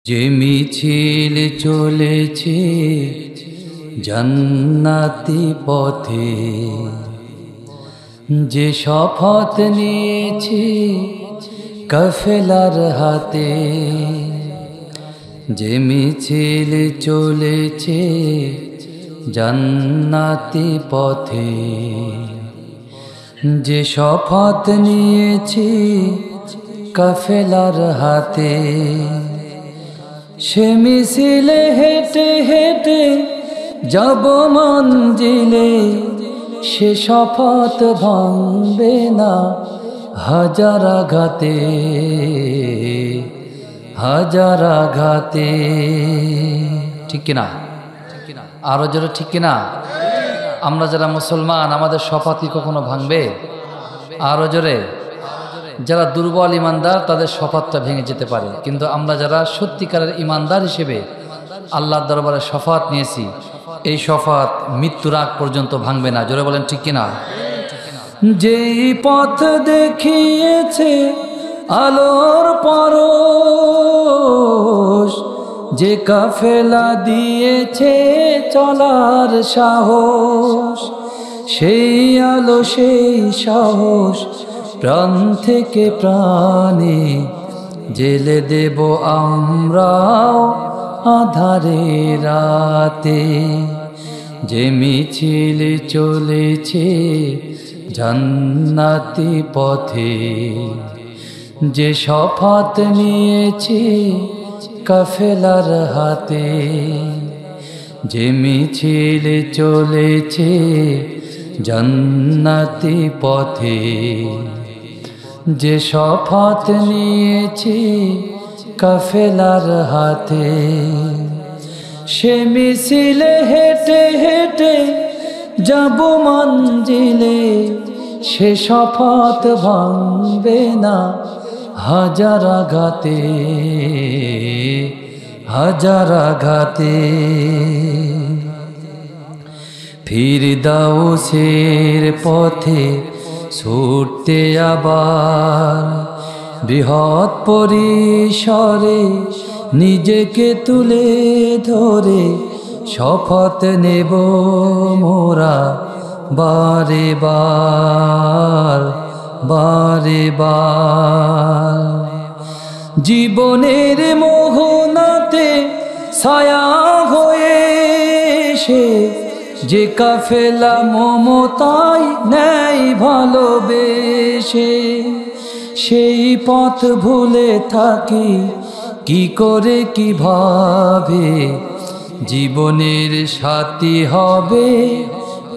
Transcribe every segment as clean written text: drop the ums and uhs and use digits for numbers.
যে মিছিল চলেছে জান্নাতি পথে, যে শপথ নিয়েছে কাফেলার হাতে, যে মিছিল চলেছে জান্নাতি পথে, যে শপথ নিয়েছে কাফেলার হাতে, সে মিছিলে হেঁটে হেঁটে যাব মঞ্জিলে, সে শপথ ভাঙবে না হাজার আঘাতে, হাজার আঘাতে। ঠিক কিনা? আরো যারা ঠিক কিনা? আমরা যারা মুসলমান, আমাদের শপথ কি কখনো ভাঙবে? আরো জোরে। যারা দুর্বল ইমানদার তাদের শপথটা ভেঙে যেতে পারে, কিন্তু আমরা যারা সত্যিকারের ইমানদার হিসেবে আল্লাহর দরবারে শপথ নিয়েছি, এই শপথ মৃত্যুর আগ পর্যন্ত ভাঙবে না। জোরে বলেন ঠিক কিনা? যেই পথ দেখিয়েছে আলোর পরশ, যে কাফেলা দিয়েছে চলার সাহস, সেই আলো সেই সাহস প্রাণ থেকে প্রাণে জেলে দেব আমরাও আধারে রাতে। যে মিছিল চলেছে জান্নাতি পথে, যে শপথ নিয়েছে কাফেলার হাতে, যে মিছিল চলেছে জান্নাতি পথে, যে শপথ নিয়েছে কাফেলার হাতে, সে মিছিলে হেঁটে হেঁটে যাব মঞ্জিলে, সে শপথ ভাঙবে না হাজার আঘাতে, হাজার আঘাতে। ফিরদাউসের পথে ছুটতে আবার বৃহৎ পরিসরে নিজেকে তুলে ধরে শপথ নেব মোরা বারে বার, বারে বার। জীবনের মোহনাতে ছায়া হয়ে সে, যে কাফেলা মমতায় নেয় ভালোবেসে, সেই পথ ভুলে থাকি কি করে কিভাবে, জীবনের সাথী হবে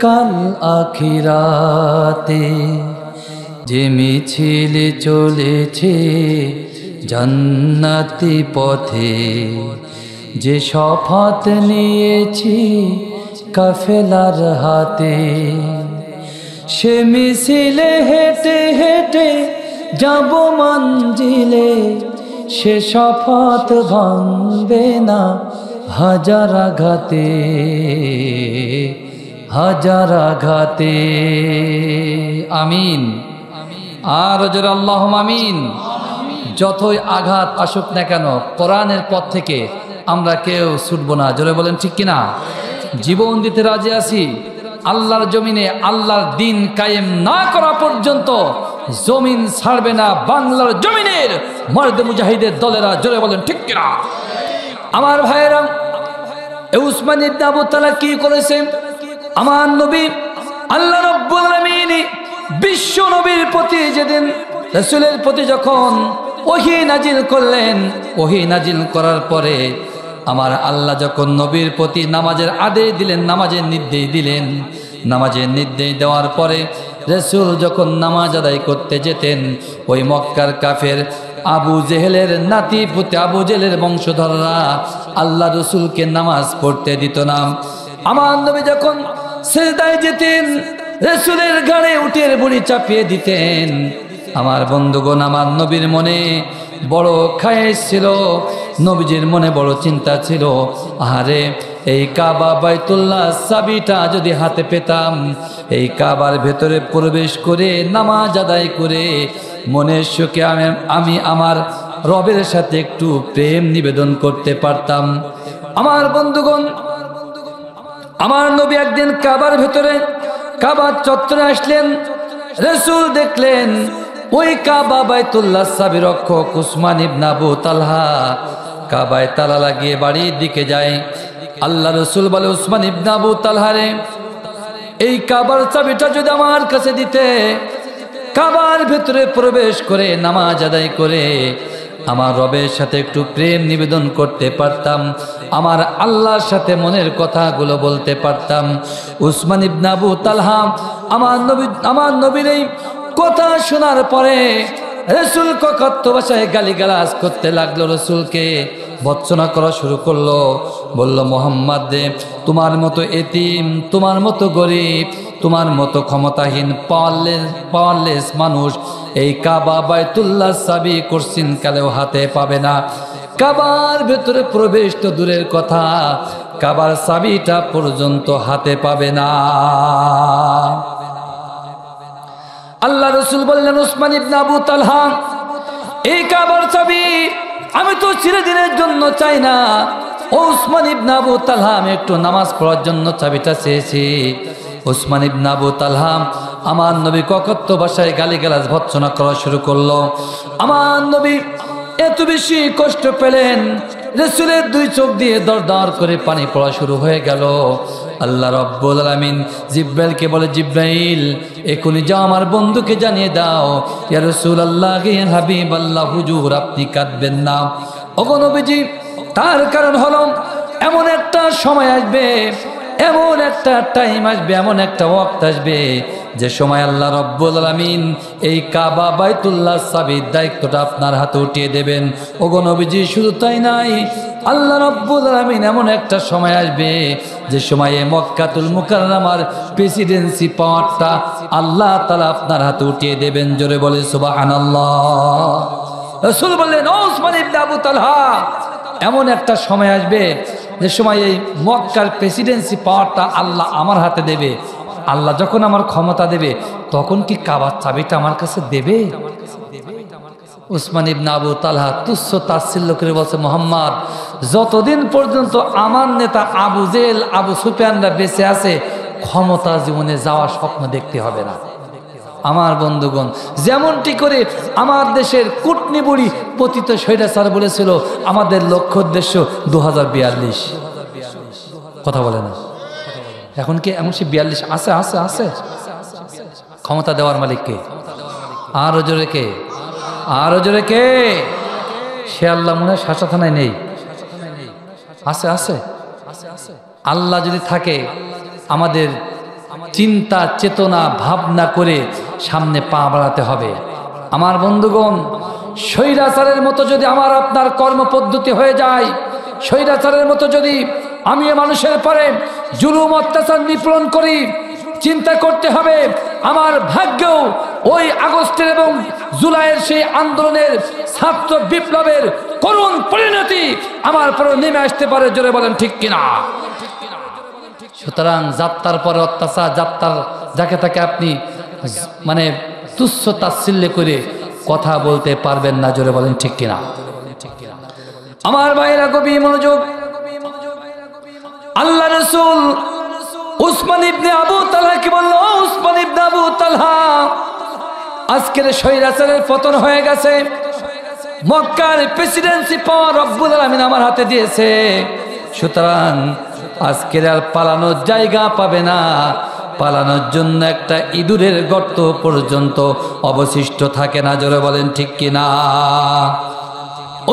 কাল আখিরাতে। যে মিছিল চলেছে জান্নাতি পথে, যে শপথ নিয়েছি কাফেলার হাতে, সে মিছিলে হেঁটে হেঁটে যাব মঞ্জিলে, সে শপথ ভাঙবে না হাজার আঘাতে, হাজার আঘাতে। আমিন। আর জোরে আল্লাহুম্মা আমিন। যতই আঘাত আসুক না কেন, কোরআনের পথ থেকে আমরা কেউ ছুটব না। জোরে বলেন ঠিক কিনা? জীবন দিতে রাজি আছি। আল্লাহর জমিনে আল্লাহর দিন কায়েম না করা পর্যন্ত জমিন ছাড়বে না বাংলার জমিনের মর্দ মুজাহিদের দলেরা। জোরে বলেন ঠিক কিনা? আমার ভাইয়েরা, উসমান ইবনে আবু তালহা কি করেছেন? আমার নবী আল্লাহ রাব্বুল আলামিন বিশ্ব নবীর প্রতি যেদিন রাসূলের প্রতি যখন ওহী নাজিল করলেন, ওহী নাজিল করার পরে আমার আল্লাহ যখন নবীর প্রতি নামাজের আদেশ দিলেন, নামাজের নির্দেশ দিলেন, নামাজের নির্দেশ দেওয়ার পরে রাসূল যখন নামাজ আদায় করতে যেতেন, ওই মক্কার কাফের আবু জেহেলের নাতি পুতি আবু জেহেলের বংশধররা আল্লাহ রসুলকে নামাজ পড়তে দিত না। আমার নবী যখন সিজদায় যেতেন, রাসূলের ঘাড়ে উটের বুড়ি চাপিয়ে দিতেন। আমার বন্ধুগণ, আমার নবীর মনে বড় খায়েশ ছিল, নবীজির মনে বড় চিন্তা ছিল, আরে এই কাবা বাইতুল্লাহ চাবিটা যদি হাতে পেতাম, এই কাবার ভেতরে প্রবেশ করে নামাজ আদায় করে মনের সুখে আমি আমার রবের সাথে একটু প্রেম নিবেদন করতে পারতাম। আমার বন্ধুগণ, আমার নবী একদিন কাবার ভেতরে কাবার চত্বরে আসলেন। রাসূল দেখলেন ওই কাবা বাইতুল্লাহ সাবির রক্ষক উসমান ইবনে আবু তালহা কাবায় তালা লাগিয়ে বাড়ির দিকে যায়। আল্লাহ রাসূল বলে, উসমান ইবনে আবু তালহা রে, এই কাবার চাবিটা যদি আমার কাছে দিতে, কাবার ভেতরে প্রবেশ করে নামাজ আদায় করে আমার রবের সাথে একটু প্রেম নিবেদন করতে পারতাম, আমার আল্লাহর সাথে মনের কথাগুলো বলতে পারতাম। উসমান ইবনে আবু তালহা আমার নবীর এই কথা শোনার পরে রাসূল ককত্ব ভাষায় গালিগালাজ করতে লাগলো, রাসূলকে ভৎসনা করা শুরু করলো। বলল, মোহাম্মদ রে, তোমার মতো এতিম, তোমার মতো গরিব, তোমার মতো ক্ষমতাহীন পাওয়ারলেস মানুষ এই কাবা বাইতুল্লাহ চাবি কোশ্চিন কালেও হাতে পাবে না। কাবার ভেতরে প্রবেশ তো দূরের কথা, কাবার চাবিটা পর্যন্ত হাতে পাবে না। আল্লাহ রাসূল বললেন, উসমান ইবনে আবু তালহা, এই কাবার চাবি আমি তো চিরদিনের জন্য চাই না। ও উসমান ইবনে আবু তালহা, আমি একটু নামাজ পড়ার জন্য চাবিটা চেয়েছি। উসমান ইবনে আবু তালহা আমার নবী ককত্ব ভাষায় গালিগালাজ ভৎসনা করা শুরু করলো। আমার নবী এত বেশি কষ্ট পেলেন, রাসূলের দুই চোখ দিয়ে দরদর করে পানি পড়া শুরু হয়ে গেল। আল্লাহ রাব্বুল আলামিন জিব্রাইলকে বলে, জিব্রাইল, এখনি যাও আমার বন্ধুকে জানিয়ে দাও, ইয়া রাসূলুল্লাহ, ইয়া হাবিবাল্লাহ, হুজুর আপনি কাঁদবেন না। ওগো নবীজি, তার কারণ হলো এমন একটা সময় আসবে, এমন একটা টাইম আসবে, এমন একটা ওয়াক্ত আসবে যে সময় আল্লাহ রাব্বুল আলামিন এই কাবা বাইতুল্লাহ চাবির দায়িত্বটা আপনার হাতে উঠিয়ে দেবেন। ওগো নবীজি, শুধু তাই নাই, আল্লাহ রাব্বুল আলামিন এমন একটা সময় আসবে যে সময়ে মক্কাতুল মুকাররমার প্রেসিডেন্সি পাওয়ারটা আল্লাহ তাআলা আপনার হাতে উঠিয়ে দেবেন। জোরে বলে সুবহানাল্লাহ। রাসূল বললেন, ও উসমান ইবনে আবু তালহা, এমন একটা সময় আসবে যে সময় এই মক্কার প্রেসিডেন্সি পাওয়ারটা আল্লাহ আমার হাতে দেবে। আল্লাহ যখন আমার ক্ষমতা দেবে, তখন কি কাবার চাবিটা আমার কাছে দেবে? উসমান ইবনে আবু তালহা তুচ্ছ তাচ্ছিল্য করে বলছে, মোহাম্মদ, যতদিন পর্যন্ত আমার নেতা আবু জেল, আবু সুফিয়ানরা বেঁচে আছে, ক্ষমতা জীবনে যাওয়ার স্বপ্ন দেখতে হবে না। আমার বন্ধুগণ, যেমনটি করে আমার দেশের কুটনিবুড়ি পতিত স্বৈরাচার বলেছিল, আমাদের লক্ষ্য উদ্দেশ্য 2042। কথা বলে না, এখন কি এমন সে 42 আছে? আছে আছে ক্ষমতা দেওয়ার মালিক কে? আরো জোরে কে? আরো জোরে কে? সে আল্লাহ মনে হয় শাসা থানায় নেই, আছে আছে। আল্লাহ যদি থাকে, আমাদের চিন্তা চেতনা ভাবনা করে সামনে পা বাড়াতে হবে। আমার বন্ধুগণ, স্বৈরাচারের মতো যদি আমার আপনার কর্মপদ্ধতি হয়ে যায়, স্বৈরাচারের মতো যদি আমি মানুষের পরে জুলুম অত্যাচার নিপীড়ন করি, চিন্তা করতে হবে আমার ভাগ্যেও ওই আগস্টের এবং জুলাইয়ের সেই আন্দোলনের ছাত্র বিপ্লবের করুণ পরিণতি আমার পরে নেমে আসতে পারে। জোরে বলেন ঠিক কিনা? সুতরাং যাত্রার পরে অত্যাচার, যাত্রার যাকে তাকে আপনি মানে তুচ্ছ তাচ্ছিল্য করে কথা বলতে পারবেন না। জোরে বলেন ঠিক কিনা? আমার ভাইরা গভীর মনোযোগ। আল্লাহ রাসূল উসমান ইবনে আবু তালহা কি বলল? উসমান ইবনে আবু তালহা, আজকের স্বৈরাচারের পতন হয়ে গেছে, মক্কার প্রেসিডেন্সি পাওয়ার রব্বুল আলামিন আমার হাতে দিয়েছে, সুতরাং আজকের আর পালানোর জায়গা পাবে না, পালানোর জন্য একটা ইঁদুরের গর্ত পর্যন্ত অবশিষ্ট থাকে না। জোরে বলেন ঠিক কিনা?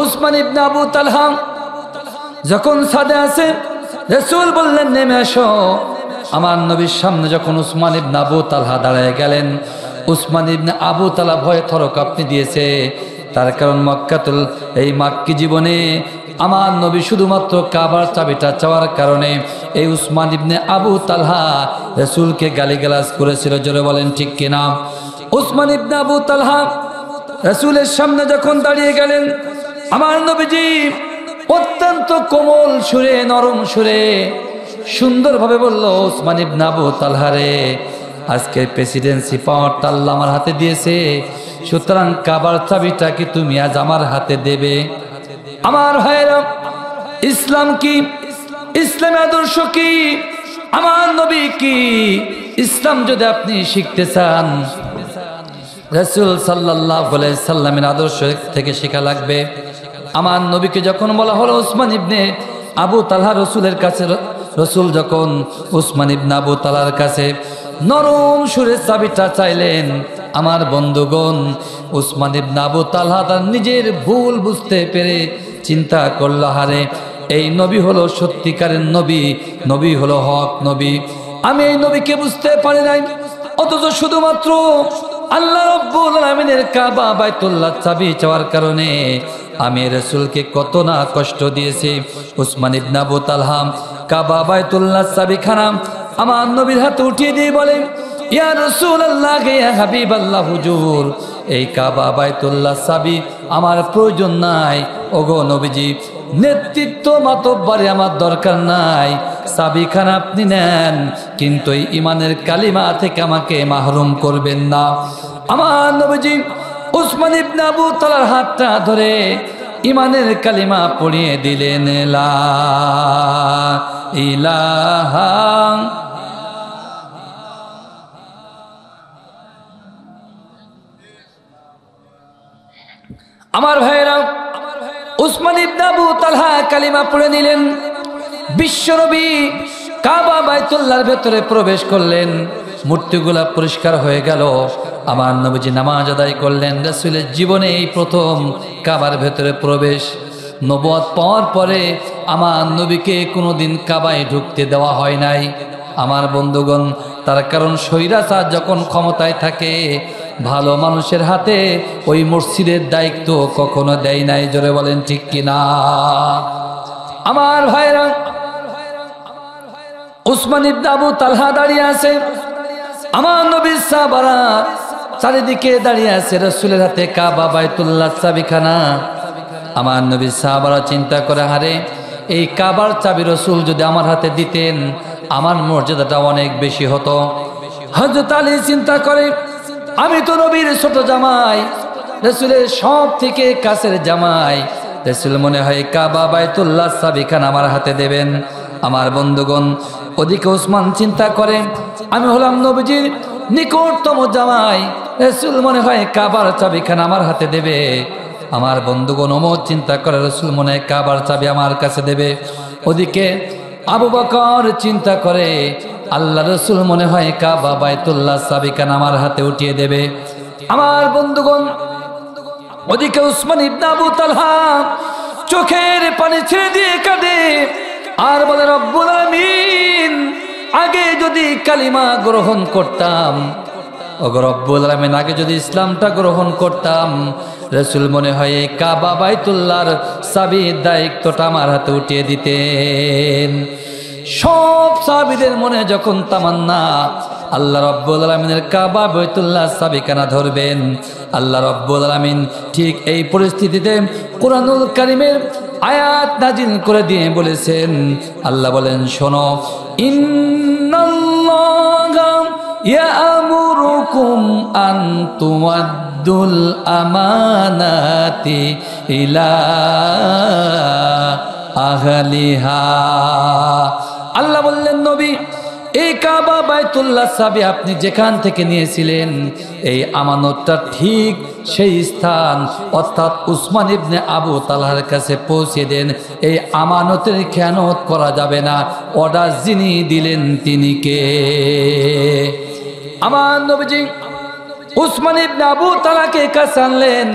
উসমান ইবনে আবু তালহা যখন ছাদে আছে, রাসূল বললেন, নেমে আসো। আমার নবীর সামনে যখন উসমান ইবনে আবু তালহা দাঁড়ায় গেলেন, উসমান ইবনে আবু তালহা ভয়ে থরক কাঁপতে দিয়েছে। তার কারণ মক্কাতুল এই মাক্কি জীবনে আমার নবী শুধুমাত্র কাবার চাবিটা চাওয়ার কারণে এই উসমান ইবনে আবু তালহা রাসূলকে গালিগালাজ করেছিল। জোরে বলেন ঠিক কিনা? উসমান ইবনে আবু তালহা রাসূলের সামনে যখন দাঁড়িয়ে গেলেন, আমার নবীজি অত্যন্ত কোমল সুরে, নরম সুরে সুন্দরভাবে বলল, উসমান ইবনে আবু তালহা রে, আজকের প্রেসিডেন্সি পাওয়ারটা আল্লাহ আমার হাতে দিয়েছে, সুতরাং কাবার চাবিটা কি তুমি আজ আমার হাতে দেবে? আমার ভাইরা, ইসলাম কি, ইসলামের আদর্শ কি, আমার নবী কি, ইসলাম যদি আপনি শিখতে চান রাসূল সাল্লাল্লাহু আলাইহি সাল্লামের আদর্শ থেকে শেখা লাগবে। আমার নবীকে যখন বলা হলো উসমান ইবনে আবু তালহা রসুলের কাছে, রসুল যখন উসমান ইবনে আবু তালহার কাছে নরম সুরে চাবিটা চাইলেন, আমার বন্ধুগণ উসমান ইবনে আবু তালহা তার নিজের ভুল বুঝতে পেরে চিন্তা করল, হারে এই নবী হলো সত্যিকারের নবী, নবী হলো হক নবী, আমি এই নবীকে বুঝতে পারি নাই, অথচ শুধুমাত্র আল্লাহ রাব্বুল আলামিনের কাবা বাইতুল্লাহ চাবি চাওয়ার কারণে আমি রাসূলকে কত না কষ্ট দিয়েছি। উসমান ইবনে আবু তালহা কাবা বাইতুল্লাহ চাবিখানা আমার নবীর হাতে উঠিয়ে দিয়ে বলে, ইয়া রাসূলুল্লাহ, ইয়া হাবিবাল্লাহ, হুজুর এই কাবা বাইতুল্লাহ চাবি আমার প্রয়োজন নাই। ওগো নবীজি, নেতৃত্ব মাতব্বরে আমার দরকার নাই, চাবিখানা আপনি নেন, কিন্তু এই ইমানের কালিমা থেকে আমাকে মাহরুম করবেন না। আমার নবীজি উসমান ইবনে আবু তালহার হাতটা ধরে ইমানের কালিমা পড়িয়ে দিলেন, লা ইলাহা। আমার ভাইরা, উসমান ইবনে আবু তালহা কালিমা পড়ে নিলেন। বিশ্বনবী কাবা বাইতুল্লাহর ভেতরে প্রবেশ করলেন, মূর্তিগুলা পরিষ্কার হয়ে গেল। আমার নবীজি নামাজ আদায় করলেন। রাসূলের জীবনে এই প্রথম কাবার ভেতরে প্রবেশ। নবুয়ত পাওয়ার পরে আমার নবীকে কোনোদিন কাবায় ঢুকতে দেওয়া হয় নাই। আমার বন্ধুগণ, তার কারণ স্বৈরাচার যখন ক্ষমতায় থাকে ভালো মানুষের হাতে ওই মসজিদের দায়িত্ব কখনো দেয় নাই। জোরে বলেন ঠিক কিনা? আমার ভাইরা, উসমান ইবনে আবু তালহা দাঁড়িয়ে আছে, আমার নবীর সাহাবারা চারিদিকে দাঁড়িয়ে আছে, রাসূলের হাতে কাবা বাইতুল্লাহ চাবিখানা। আমার নবীর সাহাবারা চিন্তা করে, হারে এই কাবার চাবি রাসূল যদি আমার হাতে দিতেন আমার মর্যাদাটা অনেক বেশি হতো। হযরত আলী চিন্তা করে, আমি তো নবীর ছোট জামাই, রাসূলের সব থেকে কাছের জামাই, রাসূল মনে হয় কাবা বাইতুল্লাহ চাবিখানা আমার হাতে দেবেন। আমার বন্ধুগণ, ওদিকে উসমান চিন্তা করে, আমি হলাম নবীজির নিকটতম জামাই, রাসূল মনে হয় কাবার চাবিখানা আমার হাতে দেবে। আমার বন্ধুগণ, ওমর চিন্তা করে, রাসূল মনে হয় কাবার চাবি আমার কাছে দেবে। ওদিকে আবু বকর চিন্তা করে, আল্লাহ রাসূল মনে হয় কাবা বাইতুল্লাহ চাবিখানা আমার হাতে উঠিয়ে দেবে। আমার বন্ধুগণ, ওদিকে উসমান ইবনে আবু তালহা চোখের পানি ছেড়ে দিয়ে কাঁদে আর বলে, রব্বুল আলামিন, আগে যদি কালিমা গ্রহণ করতাম, ওগো রব্বুল আলামিন, আগে যদি ইসলামটা গ্রহণ করতাম, রাসূল মনে হয় এই কাবা বাইতুল্লাহর চাবির দায়িত্বটা আমার হাতে উঠিয়ে দিতেন। সব সাহাবীদের মনে যখন তামান্না আল্লাহ রাব্বুল আলামিনের কাবা বাইতুল্লাহ চাবিখানা ধরবেন, আল্লাহ রাব্বুল আলামিন ঠিক এই পরিস্থিতিতে কুরআনুল কারীমের আয়াত নাজিল করে দিয়ে বলেছেন, আল্লাহ বলেন, শোনো, ইন্নাল্লাহা ইয়া'মুরুকুম আন তুআদ্দুল আমানাতি ইলা আহলিহা। আল্লাহ বললেন, নবী, এই কাবা বাইতুল্লাহ চাবি আপনি যেখান থেকে নিয়েছিলেন এই আমানতটা ঠিক সেই স্থান অর্থাৎ উসমান ইবনে আবু তালহার কাছে পৌঁছে দেন। এই আমানতের খেয়ানত করা যাবে না। অর্ডার যিনি দিলেন তিনি কে? আমার নবীজি উসমান ইবনে আবু তালহাকে কাছে আনলেন,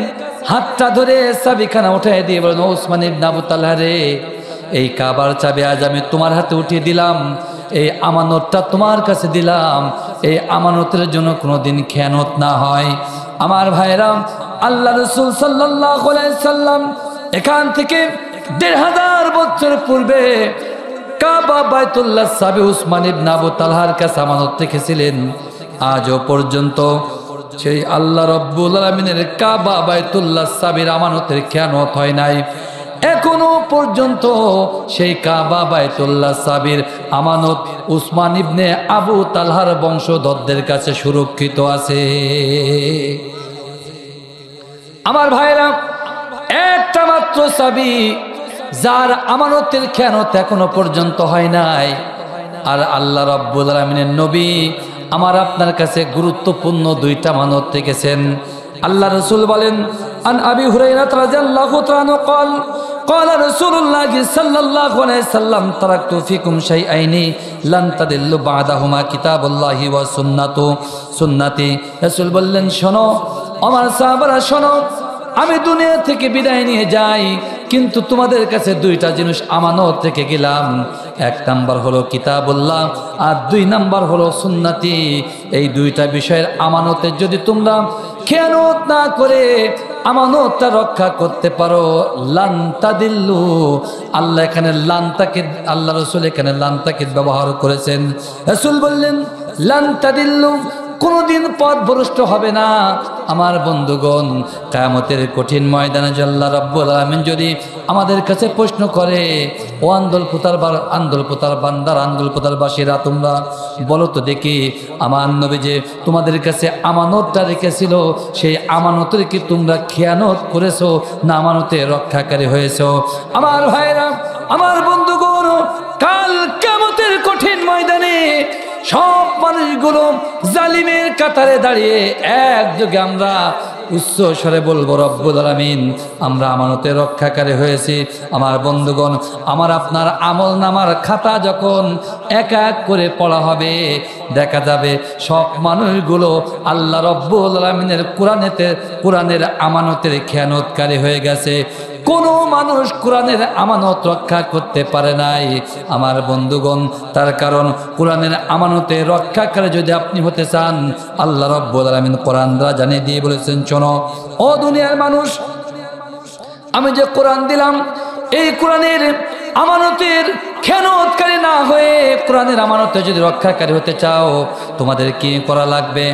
হাতটা ধরে চাবিখানা উঠিয়ে দিয়ে বলেন, উসমান ইবনে আবু তালহা রে, এই কাবার চাবি আজ আমি তোমার হাতে উঠিয়ে দিলাম, এই আমানতটা তোমার কাছে দিলাম, এই আমানতের জন্য কোনোদিন খেয়ানত না হয়। আমার ভাইরা, আল্লাহ রাসূল সাল্লাল্লাহু আলাইহি সাল্লাম এখান থেকে ১৫০০ বছর পূর্বে কাবা বাইতুল্লাহ চাবি উসমান ইবনে আবু তালহার কাছে আমানত রেখেছিলেন। আজও পর্যন্ত সেই আল্লাহ রাব্বুল আলামিনের কাবা বাইতুল্লাহ চাবির আমানতের খেয়ানত হয় নাই। এখনো পর্যন্ত সেই কাবা বাইতুল্লাহ চাবির আমানত উসমান ইবনে আবু তালহার বংশধরদের কাছে সুরক্ষিত আছে। আমার ভাইরা, একটা মাত্র চাবি, যার আমানতের খেয়ানত এখনো পর্যন্ত হয় নাই। আর আল্লাহ রাব্বুল আলামিনের নবী আমার আপনার কাছে গুরুত্বপূর্ণ দুইটা আমানত রেখেছেন। আল্লাহ রাসূল বলেন, আন আবি হুরায়রা রাদিয়াল্লাহু তাআলা قال قال رسول الله صلى الله عليه وسلم تركت فيكم شيئين لن تضلوا بعدهما كتاب الله وسنته সুন্নতি। রাসূল বললেন, শোনো আমার সাহাবারা, শোনো, আমি দুনিয়া থেকে বিদায় নিয়ে যাই, কিন্তু তোমাদের কাছে দুইটা জিনিস আমানত রেখে গেলাম। এক নাম্বার হলো কিতাবুল্লাহ, আর দুই নাম্বার হলো সুন্নতি। এই দুইটা বিষয়ের আমানতের যদি তোমরা খেয়ানত না করে আমানতটা রক্ষা করতে পারো, লান তাদিল্লু। আল্লাহ এখানে লান তাকিদ, আল্লাহ রাসূল এখানে লান তাকিদ ব্যবহার করেছেন। রাসূল বললেন লান তাদিল্লু, কোনদিন পথ ভ্রষ্ট হবে না। আমার বন্ধুগণ, কিয়ামতের কঠিন ময়দানে আল্লাহ রাব্বুল আলামিন যদি আমাদের কাছে প্রশ্ন করে, ও আন্দোলপুতার বান্দার, আন্দোলপুতার বাসীরা, তোমরা বলো তো দেখি, আমার নবী যে তোমাদের কাছে আমানতটা রেখেছিল, সেই আমানতের কি তোমরা খেয়ানত করেছো না আমানতে রক্ষাকারী হয়েছো? আমার ভাইরা, আমার বন্ধুগণ, কাল কিয়ামতের কঠিন ময়দানে সব মানুষগুলো জালিমের কাতারে দাঁড়িয়ে একযোগে আমরা উচ্চ স্বরে বলবো, রব্বুল আলামিন, আমরা আমানতে রক্ষাকারী হয়েছি। আমার বন্ধুগণ, আমার আপনার আমল নামার খাতা যখন এক এক করে পড়া হবে, দেখা যাবে সব মানুষগুলো আল্লাহ রব্বুল আলামিনের কোরআনের আমানতের খেয়ানতকারী হয়ে গেছে। কোনো মানুষ কোরআনের আমানত রক্ষা করতে পারে নাই। আমার বন্ধুগণ, তার কারণ কোরআনের আমানতে রক্ষাকারী যদি আপনি হতে চান, আল্লাহ রাব্বুল আলামিন কোরআন দ্বারা জানিয়ে দিয়ে বলেছেন, শোনো ও দুনিয়ার মানুষ, আমি যে কোরআন দিলাম, এই কোরআনের আমানতের খেয়ানতকারী না হয়ে কোরআনের আমানতে যদি রক্ষাকারী হতে চাও, তোমাদের কি করা লাগবে?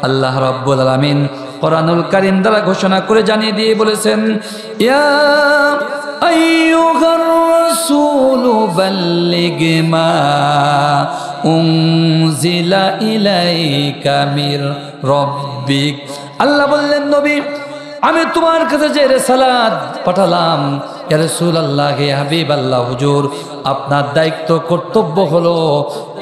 আল্লাহ রাব্বুল আলামিন কোরআনুল কারীম দ্বারা ঘোষণা করে জানিয়ে দিয়ে বলেছেন, ইয়া আইয়ুহার রাসূলু বাল্লিগ মা উনজিলা ইলাইকা মির রাব্বিক। আল্লাহ বললেন, নবী, আমি তোমার কাছে যে রিসালাত পাঠালাম, ইয়া রাসূলুল্লাহ, হে হাবিবাল্লাহ, হুজুর, আপনার দায়িত্ব কর্তব্য হলো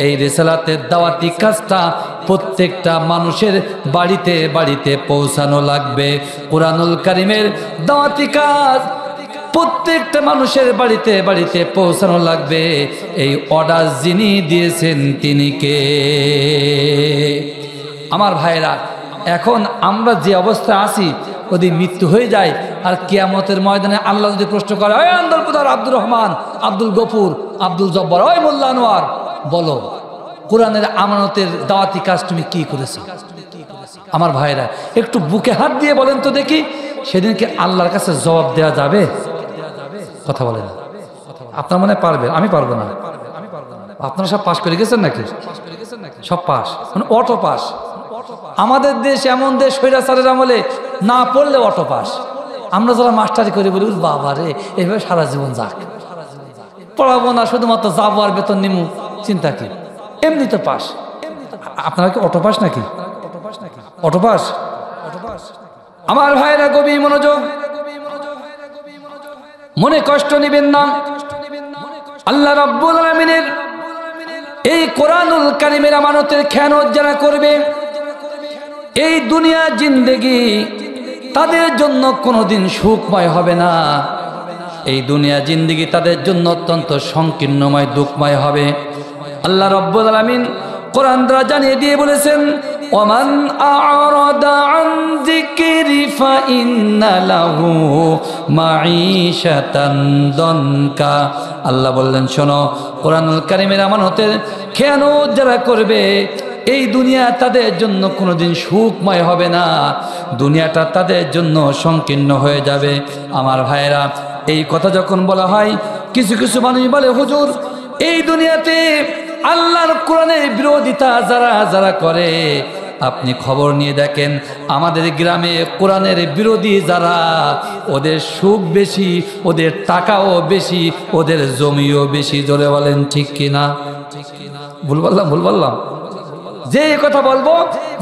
এই রিসালাতের দাওয়াতি কাজটা প্রত্যেকটা মানুষের বাড়িতে বাড়িতে পৌঁছানো লাগবে। কুরআনুল কারীমের দাওয়াতি কাজ প্রত্যেকটা মানুষের বাড়িতে বাড়িতে পৌঁছানো লাগবে। এই অর্ডার যিনি দিয়েছেন তিনি কে? আমার ভাইরা, এখন আমরা যে অবস্থা আছি, যদি মৃত্যু হয়ে যায় আর কিয়ামতের ময়দানে আল্লাহ যদি প্রশ্ন করে, ওই আন্দোলনপুর আব্দুর রহমান, আব্দুল গফুর, আব্দুল জব্বার, ওই মোল্লা আনোয়ার, বলো কোরআনের আমানতের দাওয়াতি কাজ তুমি কি করেছো? আমার ভাইরা, একটু বুকে হাত দিয়ে বলেন তো দেখি, সেদিনকে আল্লাহর কাছে জবাব দেওয়া যাবে? কথা বলেন। আপনার মনে পারবে, আমি পারবো না। আপনারা সব পাস করে গেছেন নাকি? সব পাস, মানে অটো পাস। আমাদের দেশ এমন দেশ, স্বৈরাচারের আমলে না পড়লে অটো পাস। আমরা যারা মাস্টারি করে বলি, বাবা রে, এইভাবে সারা জীবন যাক, পড়াবো না, শুধুমাত্র যাবো আর বেতন নিমু, চিন্তা কি, এমনি তো পাস। আপনারা কি অটো পাস নাকি? Auto pass? আমার ভাইরা, গভীর মনোযোগ, মনে কষ্ট নেবেন না। আল্লাহ রাব্বুল আলামিনের এই কোরআনুল কারীমের আমানতের খেয়ানত যারা করবে, এই দুনিয়া জিন্দেগি তাদের জন্য কোনোদিন সুখময় হবে না। এই দুনিয়া জিন্দেগি তাদের জন্য অত্যন্ত সংকীর্ণময়, দুঃখময় হবে। আল্লাহ রাব্বুল আলামিন কোরআন দ্বারা জানিয়ে দিয়ে বলেছেন, ওমান আ'রাদা আন যিকরি ফাইন্না লাহু মাঈশাতান দনকা। আল্লাহ বললেন, শোনো, কোরআনুল কারীমের আমানতের খেয়ানত যারা করবে, এই দুনিয়া তাদের জন্য কোনোদিন সুখময় হবে না, দুনিয়াটা তাদের জন্য সংকীর্ণ হয়ে যাবে। আমার ভাইয়েরা, এই কথা যখন বলা হয়, কিছু কিছু মানুষ বলে, হুজুর, এই দুনিয়াতে আল্লাহর কোরআনের বিরোধিতা যারা যারা করে, আপনি খবর নিয়ে দেখেন, আমাদের গ্রামে কোরআনের বিরোধী যারা, ওদের সুখ বেশি, ওদের টাকাও বেশি, ওদের জমিও বেশি। জোরে বলেন ঠিক কিনা? ভুল বললাম? যে কথা বলবো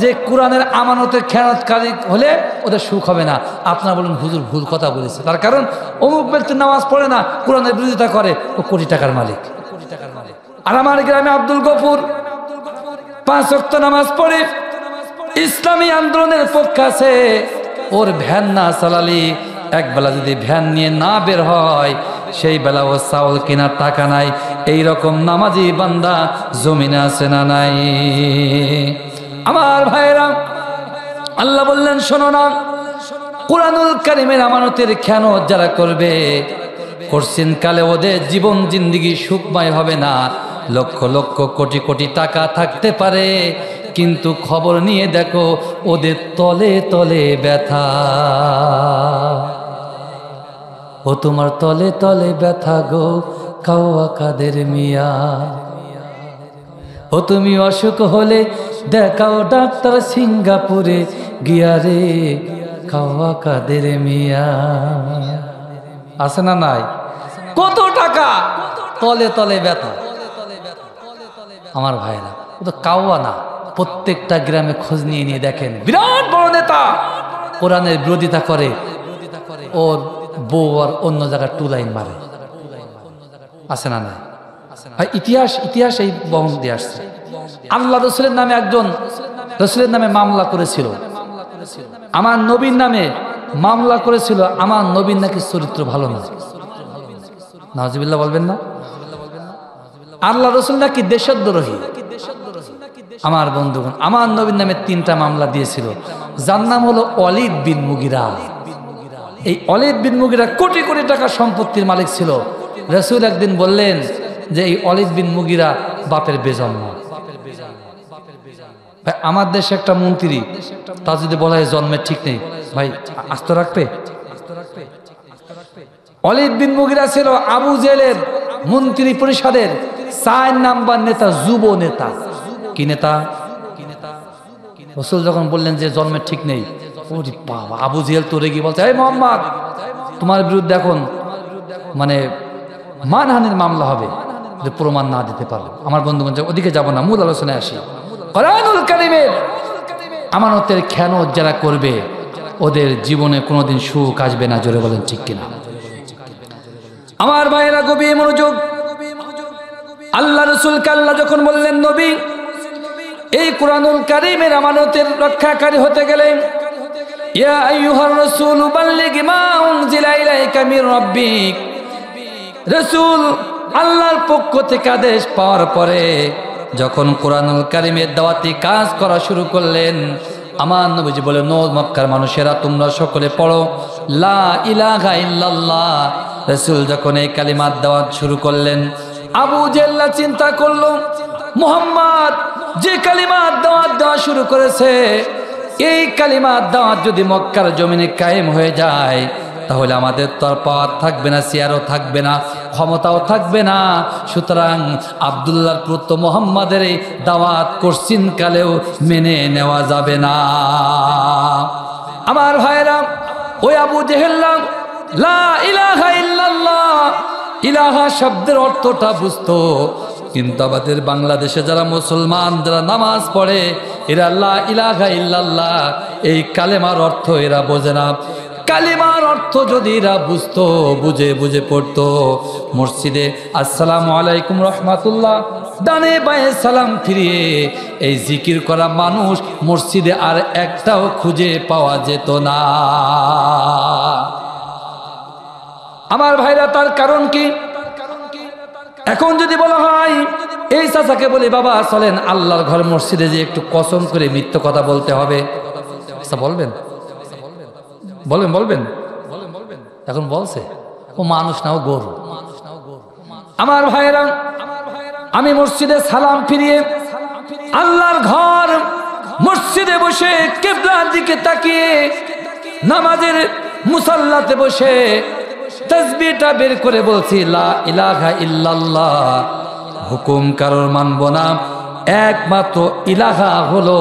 যে কোরআনের আমানতের খেয়ানতকারী হলে ওদের সুখ হবে না। আপনারা বলুন হুজুর ভুল কথা বলেছে, তার কারণ অমুক ব্যক্তি নামাজ পড়ে না, কোরআনের বিরোধিতা করে, ও কোটি টাকার মালিক। আর আমার গ্রামে আব্দুল গফুর 5 ওয়াক্ত নামাজ পড়ে, ইসলামী আন্দোলনের পক্ষে আছে, ওর ভ্যান না চালালি একবেলা যদি ভ্যান নিয়ে না বের হয় সেই বেলা ও চাউল কেনার টাকা নাই। এই রকম নামাজি বান্দা জমিনে আছে না নাই? আমার ভাইরা, আল্লাহ বললেন শোনো না, কুরআনুল কারীমের আমানতের খেয়ানত যারা করবে কঠিন কালে ওদের জীবন জিন্দেগি সুখময় হবে না। লক্ষ লক্ষ কোটি কোটি টাকা থাকতে পারে, কিন্তু খবর নিয়ে দেখো ওদের তলে তলে ব্যথা। ও তোমার তলে তলে ব্যথা গো কাওয়া কাদের মিয়া। ও তুমি অসুখ হলে দেখাও ডাক্তার সিঙ্গাপুরে গিয়া রে কাওয়া কাদের মিয়া। আছে না নাই? কত টাকা, তলে তলে ব্যথা। আমার ভাইরা, ও তো কাওয়া না, প্রত্যেকটা গ্রামে খোঁজ নিয়ে নিয়ে দেখেন, বিরাট বড় নেতা কোরআনের বিরোধিতা করে, ওর বউ আর অন্য জায়গায় 2 লাইন মারে। আছে না নাই? ইতিহাস এই বহন দিয়ে আসছে। আল্লাহ রসুলের নামে একজন রসুলের নামে মামলা করেছিল, আমার নবীর নামে মামলা করেছিল, আমার নবীর নাকি চরিত্র ভালো না। নাউজুবিল্লাহ বলবেন না? আল্লাহ রসুল নাকি দেশদ্রোহী। আমার বন্ধুগণ, আমার নবীর নামে 3টা মামলা দিয়েছিল, যার নাম হলো ওয়ালিদ বিন মুগিরা। এই ওয়ালিদ বিন মুগিরা কোটি কোটি টাকা সম্পত্তির মালিক ছিল। রাসূল একদিন বললেন যে এই ওয়ালিদ বিন মুগিরা বাপের বেজন্ম। ভাই, আমার দেশে একটা মন্ত্রী, তা যদি বলা হয় জন্মের ঠিক নেই, ভাই আস্ত রাখবে? ওয়ালিদ বিন মুগিরা ছিল আবু জেহেলের মন্ত্রী পরিষদের 4 নাম্বার নেতা, যুব নেতা। কি নেতা? রাসূল যখন বললেন যে জন্মের ঠিক নেই, ওরে বাবা, আবু জেহেল তো রেগে বলছে, এই মুহাম্মদ, তোমার বিরুদ্ধে এখন মানে মানহানির মামলা হবে যদি প্রমাণ না দিতে পারো। আমার বন্ধুগণ, ওদিকে যাব না, মূল আলোচনায় আসি। কুরআনুল কারীমের আমানতের খেয়ানত যারা করবে ওদের জীবনে কোনোদিন সুখ আসবে না। জোরে বলেন ঠিক কিনা? আমার ভাইয়েরা, গভীর মনোযোগ। আল্লাহ রাসূলকে আল্লাহ যখন বললেন নবী, এই কুরআনুল কারীমের আমানতের রক্ষাকারী হতে গেলে ইয়া আইয়ুহার রাসূল বাল্লিগ মা উনজিলা ইলাইকা মির রাব্বিক, রাসূল আল্লাহর পক্ষ থেকে আদেশ পাওয়ার পরে যখন কুরআনুল কারীমের দাওয়াতি কাজ করা শুরু করলেন, আমার নবীজি বলেন, ও মক্কার মানুষেরা, তোমরা সকলে পড়ো লা ইলাহা ইল্লাল্লাহ। রাসূল যখন এই কালিমার দাওয়াত শুরু করলেন, আবু জেহেল চিন্তা করলো, মুহাম্মদ যে কালিমার দাওয়াত দেওয়া শুরু করেছে, এই কালিমার দাওয়াত যদি মক্কার জমিনে কায়েম হয়ে যায় তাহলে আমাদের তো আর পাওয়ার থাকবে না, চেয়ারও থাকবে না, ক্ষমতাও থাকবে না। সুতরাং আব্দুল্লাহর পুত্র মুহাম্মাদের এই দাওয়াত কোশ্চিন কালেও মেনে নেওয়া যাবে না। আমার ভাইরা, ওই আবু জেহেল লা ইলাহা ইল্লাল্লাহ, ইলাহা শব্দের অর্থটা বুঝতো, কিন্তু আমাদের বাংলাদেশে যারা মুসলমান, যারা নামাজ পড়ে, এরা লা ইলাহা ইল্লাল্লাহ এই কালেমার অর্থ এরা বোঝে না। কালিমার অর্থ যদি এরা বুঝতো, বুঝে বুঝে পড়তো, মসজিদে আসসালামু আলাইকুম রহমাতুল্লাহ ডানে বায়ে সালাম ফিরিয়ে এই জিকির করা মানুষ মসজিদে আর একটাও খুঁজে পাওয়া যেত না। আমার ভাইরা, তার কারণ কি? এখন যদি বলা হয়, এই চাচাকে বলি, বাবা চলেন আল্লাহর ঘর মসজিদে যে একটু কসম করে মিথ্যা কথা বলতে হবে, বলবেন? বলবেন? এখন বলছে ও মানুষ না, ও গরু। আমার ভাইরা, আমি মসজিদে সালাম ফিরিয়ে আল্লাহর ঘর মসজিদে বসে কিবলার দিকে তাকিয়ে নামাজের মুসাল্লাতে বসে তাসবিহটা বের করে বলছি লা ইলাহা ইল্লাল্লাহ, হুকুম কারোর মানব না, একমাত্র ইলাহা হলো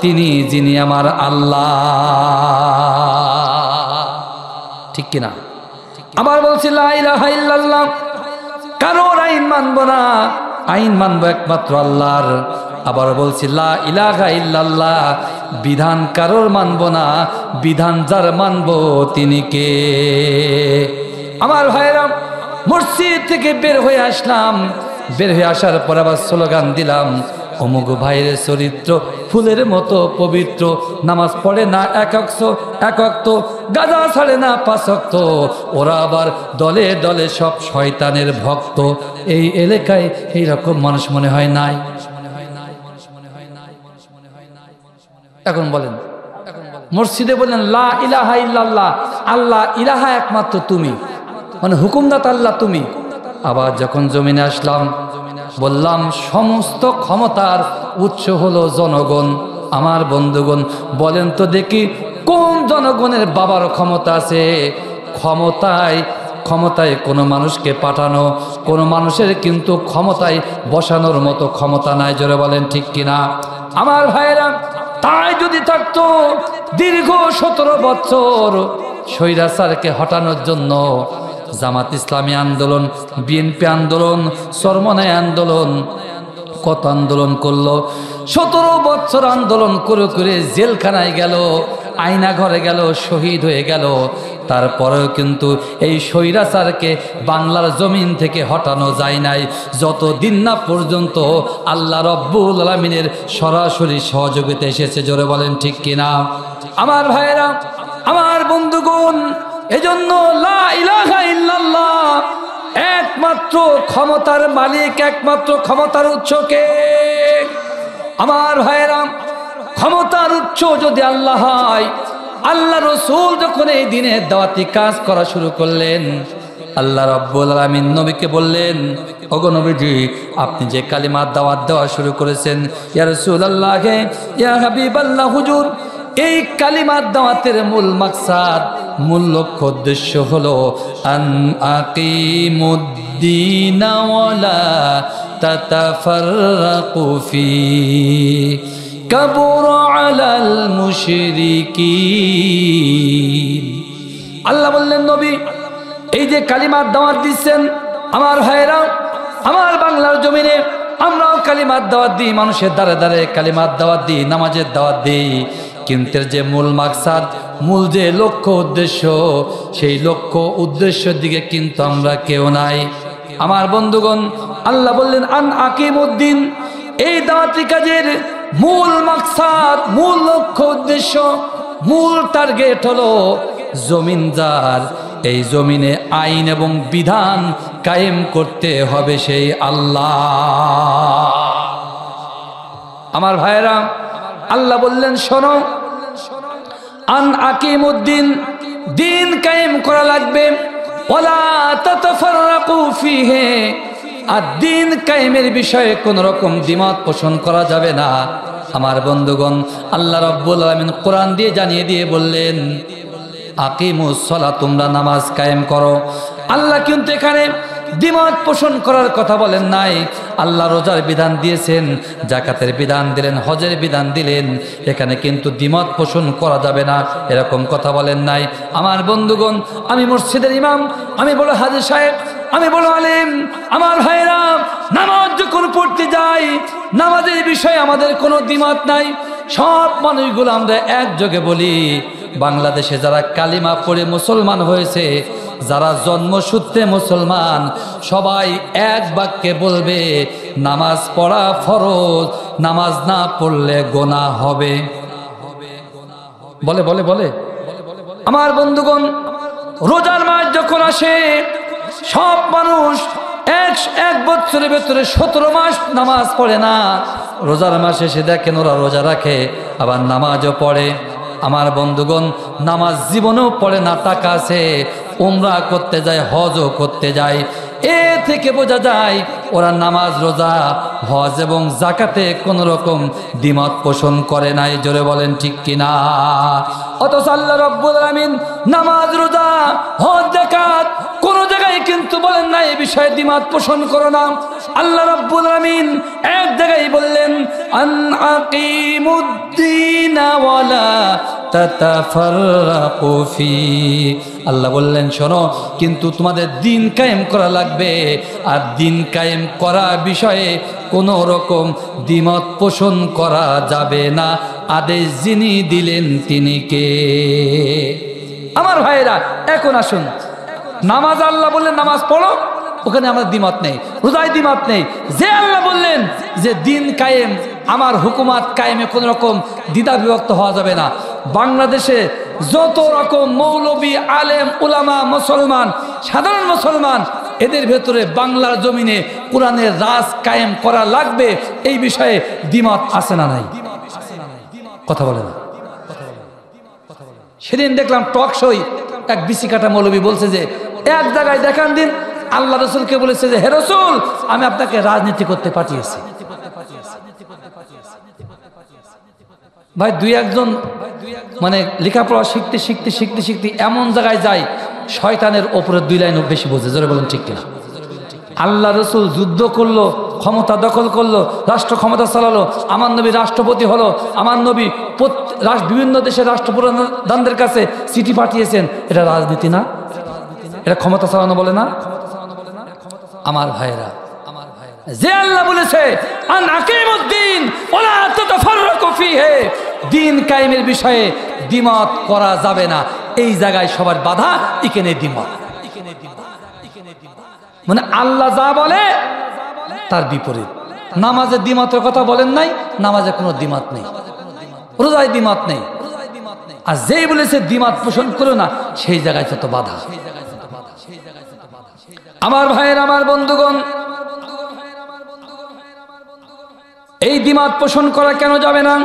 তিনি, যিনি আমার আল্লাহ। ঠিক কিনা? আবার বলছি লা ইলাহা ইল্লাল্লাহ, কারোর আইন মানব না, আইন মানব একমাত্র আল্লাহর। আবার বলছি লা ইলাহা ইল্লাল্লাহ, বিধান কারোর মানব না, বিধান যার মানব তিনি কে। আমার ভাইরা, মসজিদ থেকে বের হয়ে আসলাম, বের হয়ে আসার পর আবার স্লোগান দিলাম, অমুক ভাইয়ের চরিত্র ফুলের মতো পবিত্র, নামাজ পড়ে না এক ওয়াক্ত, গাঁজা ছাড়ে না 5 ওয়াক্ত, ওরা আবার দলে দলে সব শয়তানের ভক্ত। এই এলাকায় এইরকম মানুষ মনে হয় নাই। এখন বলেন, মসজিদে বললেন লা ইলাহা ইল্লাল্লাহ, আল্লাহ ইলাহা একমাত্র তুমি, মানে হুকুমদাতা আল্লাহ তুমি। আবার যখন জমিনে আসলাম, বললাম সমস্ত ক্ষমতার উৎস হলো জনগণ। আমার বন্ধুগণ বলেন তো দেখি, কোন জনগণের বাবার ক্ষমতা আছে? ক্ষমতায় কোনো মানুষকে পাঠানো, কোনো মানুষের কিন্তু ক্ষমতায় বসানোর মতো ক্ষমতা নাই। জোরে বলেন ঠিক কিনা? আমার ভাইয়েরা, তাই যদি থাকতো দীর্ঘ 17 বছর স্বৈরাচারকে হটানোর জন্য জামাত ইসলামী আন্দোলন, বিএনপি আন্দোলন, চরমনাই আন্দোলন, কত আন্দোলন করলো। 17 বছর আন্দোলন করে করে জেলখানায় গেল, আয়না ঘরে গেল, শহীদ হয়ে গেল। তারপরেও কিন্তু এই স্বৈরাচারকে বাংলার জমিন থেকে হটানো যায় নাই, যতদিন না পর্যন্ত আল্লাহ রব্বুল আলামিনের সরাসরি সহযোগিতা এসেছে। জোরে বলেন ঠিক কিনা? আমার ভাইয়েরা, আমার বন্ধুগণ, এজন্য লা ইলাহা ইল্লাল্লাহ, একমাত্র ক্ষমতার মালিক, একমাত্র ক্ষমতার উৎস কে? আমার ভাইয়েরা, ক্ষমতার উৎস যদি আল্লাহ হয়, আল্লাহ রসুল যখন এই দিনে দাওয়াতি কাজ করা শুরু করলেন, আল্লাহ রাব্বুল আলামিন নবীকে বললেন, ওগো নবীজি, আপনি যে কালিমার দাওয়াত দেওয়া শুরু করেছেন, ইয়া রাসূলুল্লাহ, ইয়া হাবিবাল্লাহ, হুজুর, এই কালিমার দাওয়াতের মূল মাকসাদ, মূল লক্ষ্য, উদ্দেশ্য হলো আন আকিমুদ্দিন ওয়ালা তাতাফাররাকু ফি কাবুর আলাল মুশরিকিন। আল্লাহ বললেন, নবী, এই যে কালিমার দাওয়াত দিচ্ছেন, আমার ভাইয়েরা, আমার বাংলার জমিনে আমরাও কালিমার দাওয়াত দিই, মানুষের দ্বারে দ্বারে কালিমার দাওয়াত দিই, নামাজের দাওয়াত দিই, কিন্তু যে মূল মাকসাদ, মূল যে লক্ষ্য উদ্দেশ্য, সেই লক্ষ্য উদ্দেশ্যের দিকে কিন্তু আমরা কেউ নাই। আমার বন্ধুগণ, আল্লাহ বললেন আন আকিমুদ্দিন, এই দাওয়াতি কাজের মূল মাকসাদ, মূল লক্ষ্য উদ্দেশ্য, মূল টার্গেট হলো জমিনদার, এই জমিনে আইন এবং বিধান কায়েম করতে হবে সেই আল্লাহ। আমার ভাইয়েরা, আল্লাহ বললেন, শোনো, আন আকিমুদ্দিন, দিন কায়েম করা লাগবে, ওয়ালা তাতাফাররাকু ফিহি, আর দিন কায়েমের বিষয়ে কোন রকম দ্বিমত পোষণ করা যাবে না। আমার বন্ধুগণ, আল্লাহ রাব্বুল আলামিন কোরআন দিয়ে জানিয়ে দিয়ে বললেন, আকিমুস সালাত, তোমরা নামাজ কায়েম করো। আল্লাহ কিন্তু এখানে দ্বিমত পোষণ করার কথা বলেন নাই। আল্লাহ রোজার বিধান দিয়েছেন, জাকাতের বিধান দিলেন, হজের বিধান দিলেন, এখানে কিন্তু দ্বিমত পোষণ করা যাবে না এরকম কথা বলেন নাই। আমার বন্ধুগণ, আমি মসজিদের ইমাম, আমি বড় হাজী সাহেব, আমি বড় আলেম, আমার ভাইরা, নামাজ যখন পড়তে যাই, নামাজের বিষয়ে আমাদের কোনো দ্বিমত নাই। সব মানুষগুলো আমরা একযোগে বলি, বাংলাদেশে যারা কালিমা পড়ে মুসলমান হয়েছে, যারা জন্মসূত্রে মুসলমান, সবাই এক বাক্যে বলবে, নামাজ পড়া ফরজ, নামাজ না পড়লে গোনাহ হবে। বলে বলে বলে আমার বন্ধুগণ, রোজার মাস যখন আসে, সব মানুষ এক বছরের ভেতরে 17 মাস নামাজ পড়ে না, রোজার মাসে এসে দেখেন ওরা রোজা রাখে, আবার নামাজও পড়ে। আমার বন্ধুগণ, নামাজ জীবনেও পড়ে না, টাকা আছে, উমরা করতে যায়, হজও করতে যায়। এ থেকে বোঝা যায় ওরা নামাজ, রোজা, হজ এবং জাকাতে কোন রকম দ্বিমত পোষণ করে নাই। জোরে বলেন ঠিক কিনা? অথচ আল্লাহ রাব্বুল আলামিন নামাজ, রোজা, হজ, যাকাত কোন জায়গায় কিন্তু বলেন না এই বিষয়ে দ্বিমত পোষণ করো না। আল্লাহ রাব্বুল আলামিন এক জায়গায় বললেন, আন আকিমুদ্দিন ওয়ালা তাতাফাররাকু ফি। আল্লাহ বললেন, শোনো, কিন্তু তোমাদের দিন কায়েম করা লাগবে, আর দিন কায়েম করা বিষয়ে কোনো রকম দ্বিমত পোষণ করা যাবে না। আদেশ যিনি দিলেন তিনি কে? আমার ভাইরা, এখন আসুন, নামাজ আল্লাহ বললেন নামাজ পড়ো, ওখানে আমার দ্বিমত নেই, রোজায় দ্বিমত নেই। যে আল্লাহ বললেন যে দিন কায়েম, আমার হুকুমাত কায়েমে কোন রকম দ্বিধা বিভক্ত হওয়া যাবে না। বাংলাদেশে যত রকম মৌলবী, আলেম, উলামা, মুসলমান, সাধারণ মুসলমান, এদের ভেতরে বাংলার জমিনে কোরআনের রাজ কায়েম করা লাগবে, এই বিষয়ে দ্বিমত আছে না নাই? কথা বলে না। সেদিন দেখলাম টক শোয় এক বিসি কাটা মৌলবী বলছে যে এক জায়গায় দেখান দিন আল্লাহ রসুলকে বলেছে যে হে রসুল, আমি আপনাকে রাজনীতি করতে পাঠিয়েছি। ভাই, দুই একজন মানে লেখাপড়া শিখতে শিখতে শিখতে শিখতে এমন জায়গায় যায় শয়তানের ওপরে 2 লাইন বেশি বোঝে। জোরে বলেন ঠিক কিনা? আল্লাহ রসুল যুদ্ধ করলো, ক্ষমতা দখল করলো, রাষ্ট্র ক্ষমতা চালালো, আমার নবী রাষ্ট্রপতি হলো, আমার নবী বিভিন্ন দেশের রাষ্ট্রপ্রধানদের কাছে চিঠি পাঠিয়েছেন। এটা রাজনীতি না? এটা ক্ষমতা চালানো বলে না? আমার ভাইরা, যে আল্লাহ বলেছে আন আকিমুদ্দিন ওয়ালা তাতাফাররাকু ফীহি, দিন কায়েমের বিষয়ে দ্বিমত করা যাবে না, এই জায়গায় সবার বাধা, এখানে দ্বিমত। মানে আল্লাহ যা বলে তার বিপরীত। নামাজের দ্বিমতের কথা বলেন নাই, নামাজে কোনো দ্বিমত নেই, রোজায় দ্বিমত নেই। আর যেই বলেছে দ্বিমত পোষণ করো না, সেই জায়গায় যত বাধা। আমার ভাইয়ের, আমার বন্ধুগণ, এই দ্বিমত পোষণ করা কেন যাবে না?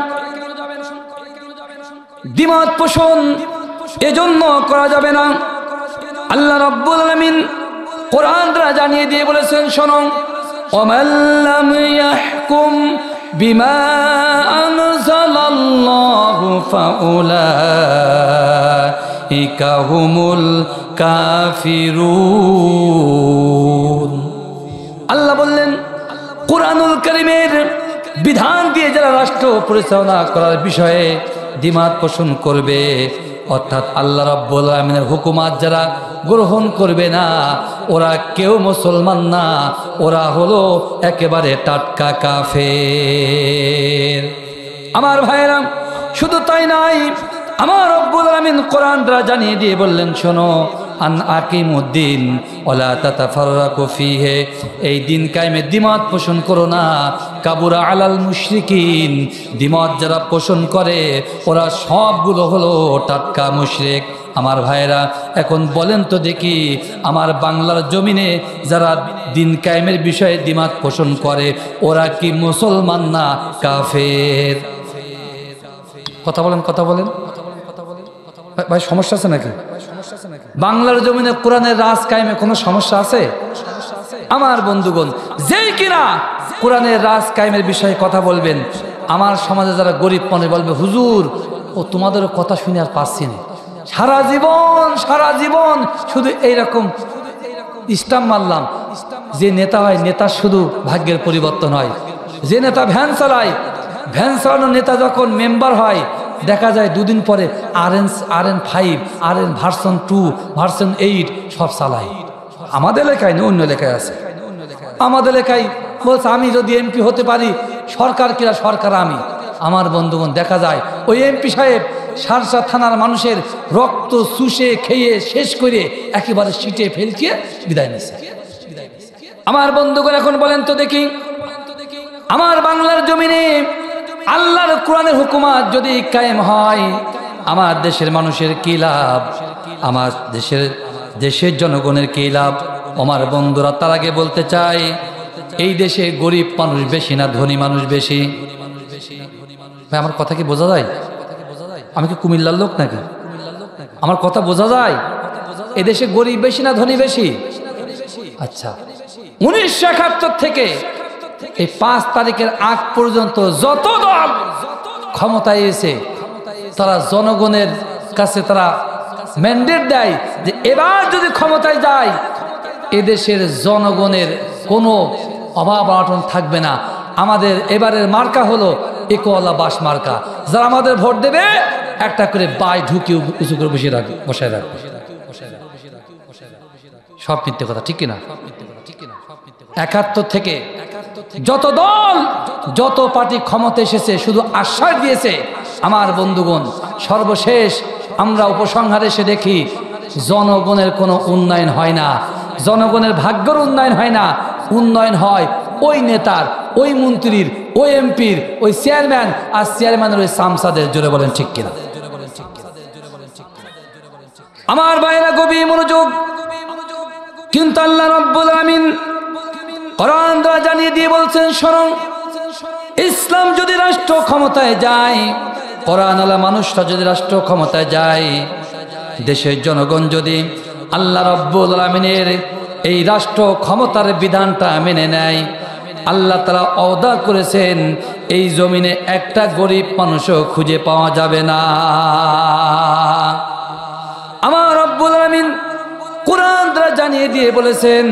দ্বিমত পোষণ এজন্য করা যাবে না, আল্লাহ রাব্বুল আলামিন কোরআন দ্বারা জানিয়ে দিয়ে বলেছেন, শোনো, ওয়ামান লাম ইয়াহকুম বিমা আনজালাল্লাহু ফাউলাইকা হুমুল কাফিরুন। আল্লাহ বললেন, কোরআনুল কারীমের বিধান দিয়ে যারা রাষ্ট্র পরিচালনা করার বিষয়ে দ্বিমত পোষণ করবে, অর্থাৎ আল্লাহ রাব্বুল আলামিনের হুকুমাত যারা গ্রহণ করবে না, ওরা কেউ মুসলমান না, ওরা হলো একেবারে টাটকা কাফের। আমার ভাইরা, শুধু তাই নাই, আমার রব্বুল আলামিন কোরআন দ্বারা জানিয়ে দিয়ে বললেন, শোনো, আন আকিমুদ্দিন ওয়ালা তাতাফাররাকু ফীহি, এই দিন কায়েমে দ্বিমত পোষণ করো না। কাবুরা আলাল মুশরিকিন, দ্বিমত যারা পোষণ করে ওরা সবগুলো হলো টাটকা মুশরিক। আমার ভাইরা, এখন বলেন তো দেখি, আমার বাংলার জমিনে যারা দিন কায়েমের বিষয়ে দ্বিমত পোষণ করে, ওরা কি মুসলমান না কাফের? কথা বলেন, কথা বলেন ভাই, সমস্যা আছে নাকি? বাংলার জমিনে কোরআনের রাজ কায়েমে কোনো সমস্যা আছে? আমার বন্ধুগণ, যেই কিনা কোরআনের রাজ কায়েমের বিষয়ে কথা বলবেন, আমার সমাজে যারা গরিব মানুষ বলবে, হুজুর, ও তোমাদের কথা শুনে আর পাচ্ছি না, সারা জীবন শুধু এইরকম স্টাম্প মারলাম। যে নেতা হয়, নেতা শুধু ভাগ্যের পরিবর্তন হয়। যে নেতা ভ্যান চালায়, ভ্যান চালানো নেতা যখন মেম্বার হয়, দেখা যায় 2 দিন পরে RN5, RN ভার্সন 2, ভার্সন 8 সব চালায়। আমাদের এলাকায় না, অন্য এলাকায় আছে। আমাদের এলাকায় বলছে, আমি যদি এমপি হতে পারি, সরকার কিনা সরকার আমি। আমার বন্ধুগণ, দেখা যায় ওই এমপি সাহেব সারসা থানার মানুষের রক্ত চুষে খেয়ে শেষ করে একেবারে সিটে ফেলকে বিদায় নিছে। আমার বন্ধুগণ, এখন বলেন তো দেখি, আমার বাংলার জমিনে আল্লাহর কোরআনের হুকুমাত যদি কায়েম হয়, আমার দেশের মানুষের কি লাভ? আমার দেশের জনগণের কি লাভ? আমার বন্ধুরা, তার আগে বলতে চাই, এই দেশে গরিব মানুষ বেশি না ধনী মানুষ বেশি? ভাই, আমার কথা কি বোঝা যায়? আমি কি কুমিল্লার লোক নাকি? আমার কথা বোঝা যায়? এদেশে গরিব বেশি না ধনী বেশি? আচ্ছা, 1971 থেকে এই 5 তারিখের আগ পর্যন্ত যত দল ক্ষমতায় এসে, তারা জনগণের কাছে তারা ম্যান্ডেট দেয় যে এবার যদি ক্ষমতায় যায়, এদেশের জনগণের কোনো অভাব অনটন থাকবে না। আমাদের এবারের মার্কা হলো একওয়ালা বাস মার্কা। যারা আমাদের ভোট দেবে, একটা করে বাই ঢুকি উঁচু করে বসায় রাখবে। সব মিথ্যে কথা, ঠিক কিনা? 71 থেকে যত দল যত পার্টি ক্ষমতা এসেছে শুধু আশ্বাস দিয়েছে। আমার বন্ধুগণ, সর্বশেষ আমরা উপসংহারে এসে দেখি জনগণের কোনো উন্নয়ন হয় না, জনগণের ভাগ্যের উন্নয়ন হয় না। উন্নয়ন হয় ওই নেতার, ওই মন্ত্রীর, ওই এমপির, ওই চেয়ারম্যান আর চেয়ারম্যানের ওই সামসাদের। জোরে বলেন ঠিক কিনা? আমার ভাইরা গভীর মনোযোগ। কিন্তু আল্লাহ রাব্বুল আমিন কোরআন দ্বারা জানিয়ে দিয়ে বলছেন, শোনো, ইসলাম যদি রাষ্ট্র ক্ষমতায় যায়, কোরআন আলা মানুষরা যদি রাষ্ট্র ক্ষমতায় যায়, দেশের জনগণ যদি আল্লাহ রাব্বুল আমিনের এই রাষ্ট্র ক্ষমতার বিধানটা মেনে নেয়, আল্লাহ তাআলা ওয়াদা করেছেন এই জমিনে একটা গরিব মানুষও খুঁজে পাওয়া যাবে না। আমার রব্বুল আমিন কুরআন দ্বারা জানিয়ে দিয়ে বলেছেন,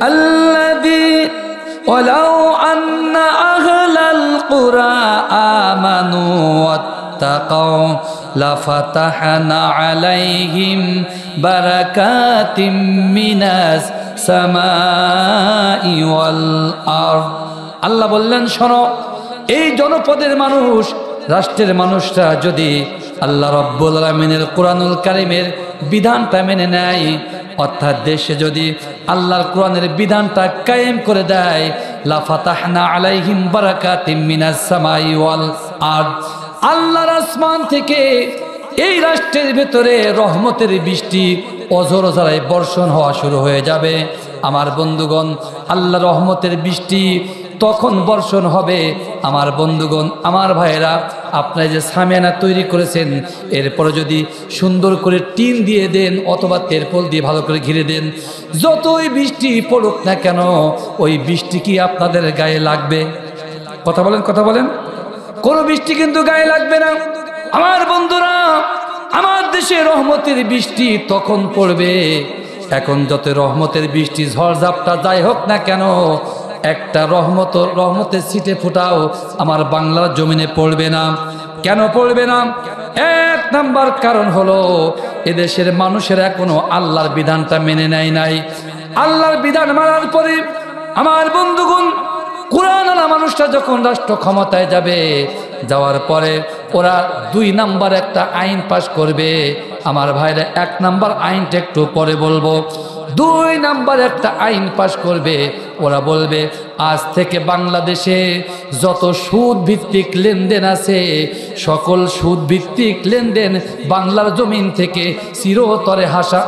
আল্লাযী ওয়ালাউ আন্না আহলাল কুরা আমানু ওয়াত্তাকাউ লাফাতাহনা আলাইহিম বারাকাতিম মিনাস সামাই ওয়াল আরদ। আল্লাহ বললেন, শোনো, এই জনপদের মানুষ, রাষ্ট্রের মানুষরা যদি আল্লাহ রাব্বুল আলামিনের কোরআনুল কারীমের বিধানটা মেনে নেয়, অর্থাৎ দেশে যদি আল্লাহর কোরআনের বিধানটা কায়েম করে দেয়, লা ফাতাহনা আলাইহিম বারাকাতিম মিনাস সামাই ওয়াল আরদ, আল্লাহর আসমান থেকে এই রাষ্ট্রের ভেতরে রহমতের বৃষ্টি অঝরঝরায় বর্ষণ হওয়া শুরু হয়ে যাবে। আমার বন্ধুগণ, আল্লাহ রহমতের বৃষ্টি তখন বর্ষণ হবে। আমার বন্ধুগণ, আমার ভাইয়েরা, আপনারা যে সামিয়ানা তৈরি করেছেন, এরপরে যদি সুন্দর করে টিন দিয়ে দেন অথবা তেরপল দিয়ে ভালো করে ঘিরে দেন, যতই বৃষ্টি পড়ুক না কেন, ওই বৃষ্টি কি আপনাদের গায়ে লাগবে? কথা বলেন, কথা বলেন। কোনো বৃষ্টি কিন্তু গায়ে লাগবে না। আমার বন্ধুরা, আমার দেশে রহমতের বৃষ্টি তখন পড়বে। এখন যত রহমতের বৃষ্টি ঝড়ঝাপটা যাই হোক না কেন, একটা রহমতের ছিটে ফোঁটাও আমার বাংলার জমিনে পড়বে না। কেন পড়বে না? এক নাম্বার কারণ হলো, এদেশের মানুষের এখনো আল্লাহর বিধানটা মেনে নেয় নাই। আল্লাহর বিধান মানার পরে আমার বন্ধুগণ, কোরআন আলা মানুষটা যখন রাষ্ট্র ক্ষমতায় যাবে, যাওয়ার পরে ওরা 2 নাম্বার একটা আইন পাশ করবে। আমার ভাইরা, 1 নাম্বার আইনটা একটু পরে বলবো। 2 নাম্বার একটা আইন পাশ করবে। ওরা বলবে, আজ থেকে বাংলাদেশে যত সুদ ভিত্তিক লেনদেন আছে, সকল সুদ ভিত্তিক লেনদেন বাংলার জমিন থেকে চিরতরে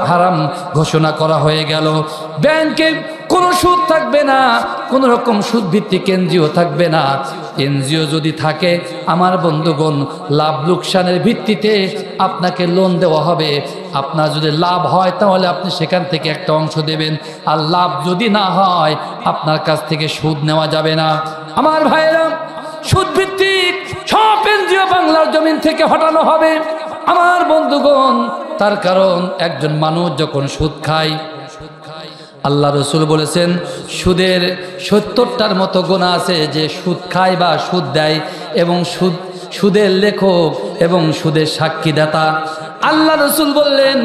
হারাম ঘোষণা করা হয়ে গেল। ব্যাংকে কোনো সুদ থাকবে না, কোনো রকম সুদ ভিত্তিক এনজিও থাকবে না। এনজিও যদি থাকে, আমার বন্ধুগণ, লাভ লোকসানের ভিত্তিতে আপনাকে লোন দেওয়া হবে। আপনার যদি লাভ হয় তাহলে আপনি সেখান থেকে একটা অংশ দেবেন, আর লাভ যদি না হয় আপনার কাছ থেকে সুদ নেওয়া যাবে না। আমার ভাইয়েরা, সুদ ভিত্তিক সব এনজিও বাংলার জমিন থেকে হটানো হবে। আমার বন্ধুগণ, তার কারণ একজন মানুষ যখন সুদ খায়, আল্লাহ রসুল বলেছেন, সুদের 70টার মতো গুনাহ আছে যে সুদ খায় বা সুদ দেয়, এবং সুদের লেখক এবং সুদের সাক্ষীদাতা। আল্লাহ রসুল বললেন,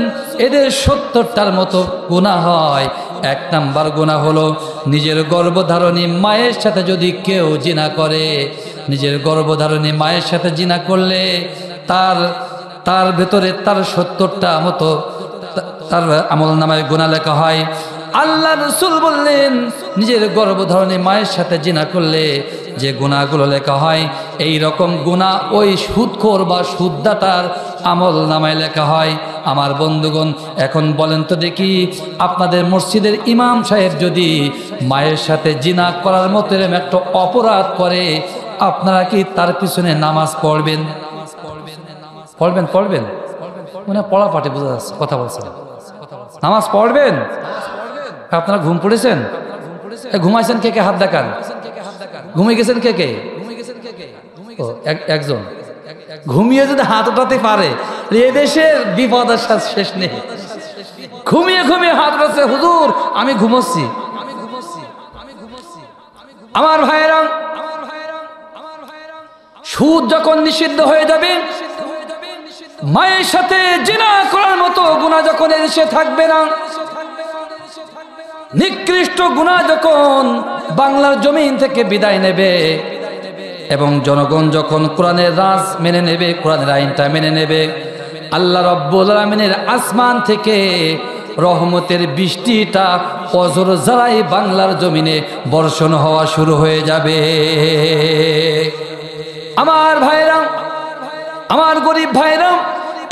এদের 70টার মতো গুনাহ হয়। 1 নাম্বার গুনাহ হলো, নিজের গর্ভধারণী মায়ের সাথে যদি কেউ জিনা করে, নিজের গর্ভধারণী মায়ের সাথে জিনা করলে তার ভেতরে তার 70টা মতো তার আমল নামায় গুনাহ লেখা হয়। আল্লাহ রসুল বললেন, নিজের গর্ভধারণী মায়ের সাথে জিনা করলে যে গুনাহগুলো লেখা হয়, এই রকম গুনাহ ওই সুদখোর বা সুদদাতার আমল নামায় লেখা হয়। আমার বন্ধুগণ, এখন বলেন তো দেখি, আপনাদের মসজিদের ইমাম সাহেব যদি মায়ের সাথে জিনা করার মতো এরকম একটা অপরাধ করে, আপনারা কি তার পিছনে নামাজ পড়বেন? পড়বেন? পড়বেন? মানে পড়া পাঠে বোঝা যাচ্ছে, কথা বলছেন, নামাজ পড়বেন? আপনারা ঘুম পড়েছেন? ঘুমাইছেন কে কে? হাত দেখান। ঘুমিয়ে গেছেন কে কে? একজন। ঘুমিয়ে যদি হাত উঠাতে পারে, এদেশের বিপদ শেষ নেই। ঘুমিয়ে ঘুমিয়ে হাত উঠাচ্ছে, হুজুর আমি ঘুমোচ্ছি। আমার ভাইয়েরা, সুদ যখন নিষিদ্ধ হয়ে যাবে, মায়ের সাথে জিনা করার মতো গুনাহ যখন এদেশে থাকবে না, নিকৃষ্ট গুনাহ যখন বাংলার জমিন থেকে বিদায় নেবে এবং জনগণ যখন কোরআনের রাজ মেনে নেবে, কোরআনের আইনটা মেনে নেবে, আল্লাহ রাব্বুল আলামিনের আসমান থেকে রহমতের বৃষ্টিটা অজর জারাই বাংলার জমিনে বর্ষণ হওয়া শুরু হয়ে যাবে। আমার ভাইরা, আমার গরিব ভাইরা,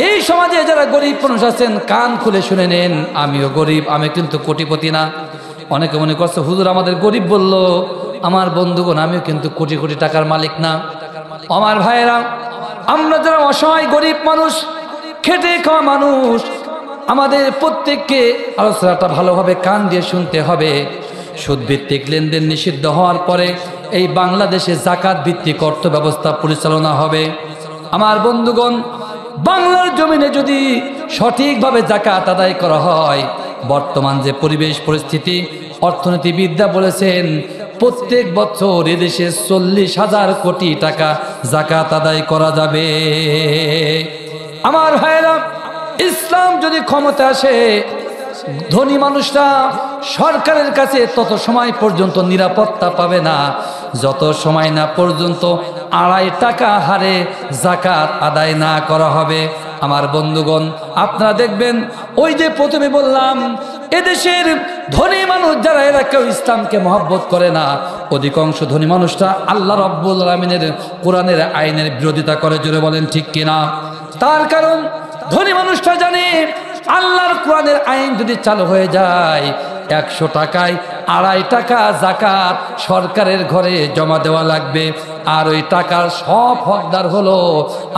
এই সমাজে যারা গরিব মানুষ আছেন কান খুলে শুনে নেন। আমিও গরিব, আমি কিন্তু কোটিপতি না। অনেকে মনে করছে হুজুর আমাদের গরিব বলল। আমার বন্ধুগণ, আমিও কিন্তু কোটি কোটি টাকার মালিক না। আমার ভাইয়েরা, আমরা যারা অসহায় গরিব মানুষ, খেটে খাওয়া মানুষ, আমাদের প্রত্যেককে আলোচনাটা ভালোভাবে কান দিয়ে শুনতে হবে। সুদভিত্তিক লেনদেন নিষিদ্ধ হওয়ার পরে এই বাংলাদেশে জাকাত ভিত্তিক অর্থ ব্যবস্থা পরিচালনা হবে। আমার বন্ধুগণ, বাংলার জমিনে যদি সঠিকভাবে জাকাত আদায় করা হয়, বর্তমান যে পরিবেশ পরিস্থিতি, অর্থনীতিবিদরা বলেছেন প্রত্যেক বছর এদেশে 40,000 কোটি টাকা জাকাত আদায় করা যাবে। আমার ভাইরা, ইসলাম যদি ক্ষমতা আসে, ধনী মানুষরা সরকারের কাছে তত সময় পর্যন্ত নিরাপত্তা পাবে না যত সময় না পর্যন্ত 2.5 টাকা হারে জাকাত আদায় না করা হবে। আমার বন্ধুগণ, আপনারা দেখবেন ওই যে প্রথমে বললাম, এদেশের ধনী মানুষ যারা, এরা কেউ ইসলামকে মহব্বত করে না। অধিকাংশ ধনী মানুষরা আল্লাহ রাব্বুল আলামিনের কোরআনের আইনের বিরোধিতা করে। জোরে বলেন ঠিক কিনা? তার কারণ ধনী মানুষটা জানে আল্লাহর কোরআনের আইন যদি চালু হয়ে যায়, 100 টাকায় 2.5 টাকা জাকাত সরকারের ঘরে জমা দেওয়া লাগবে। আর ওই টাকার সব হকদার হলো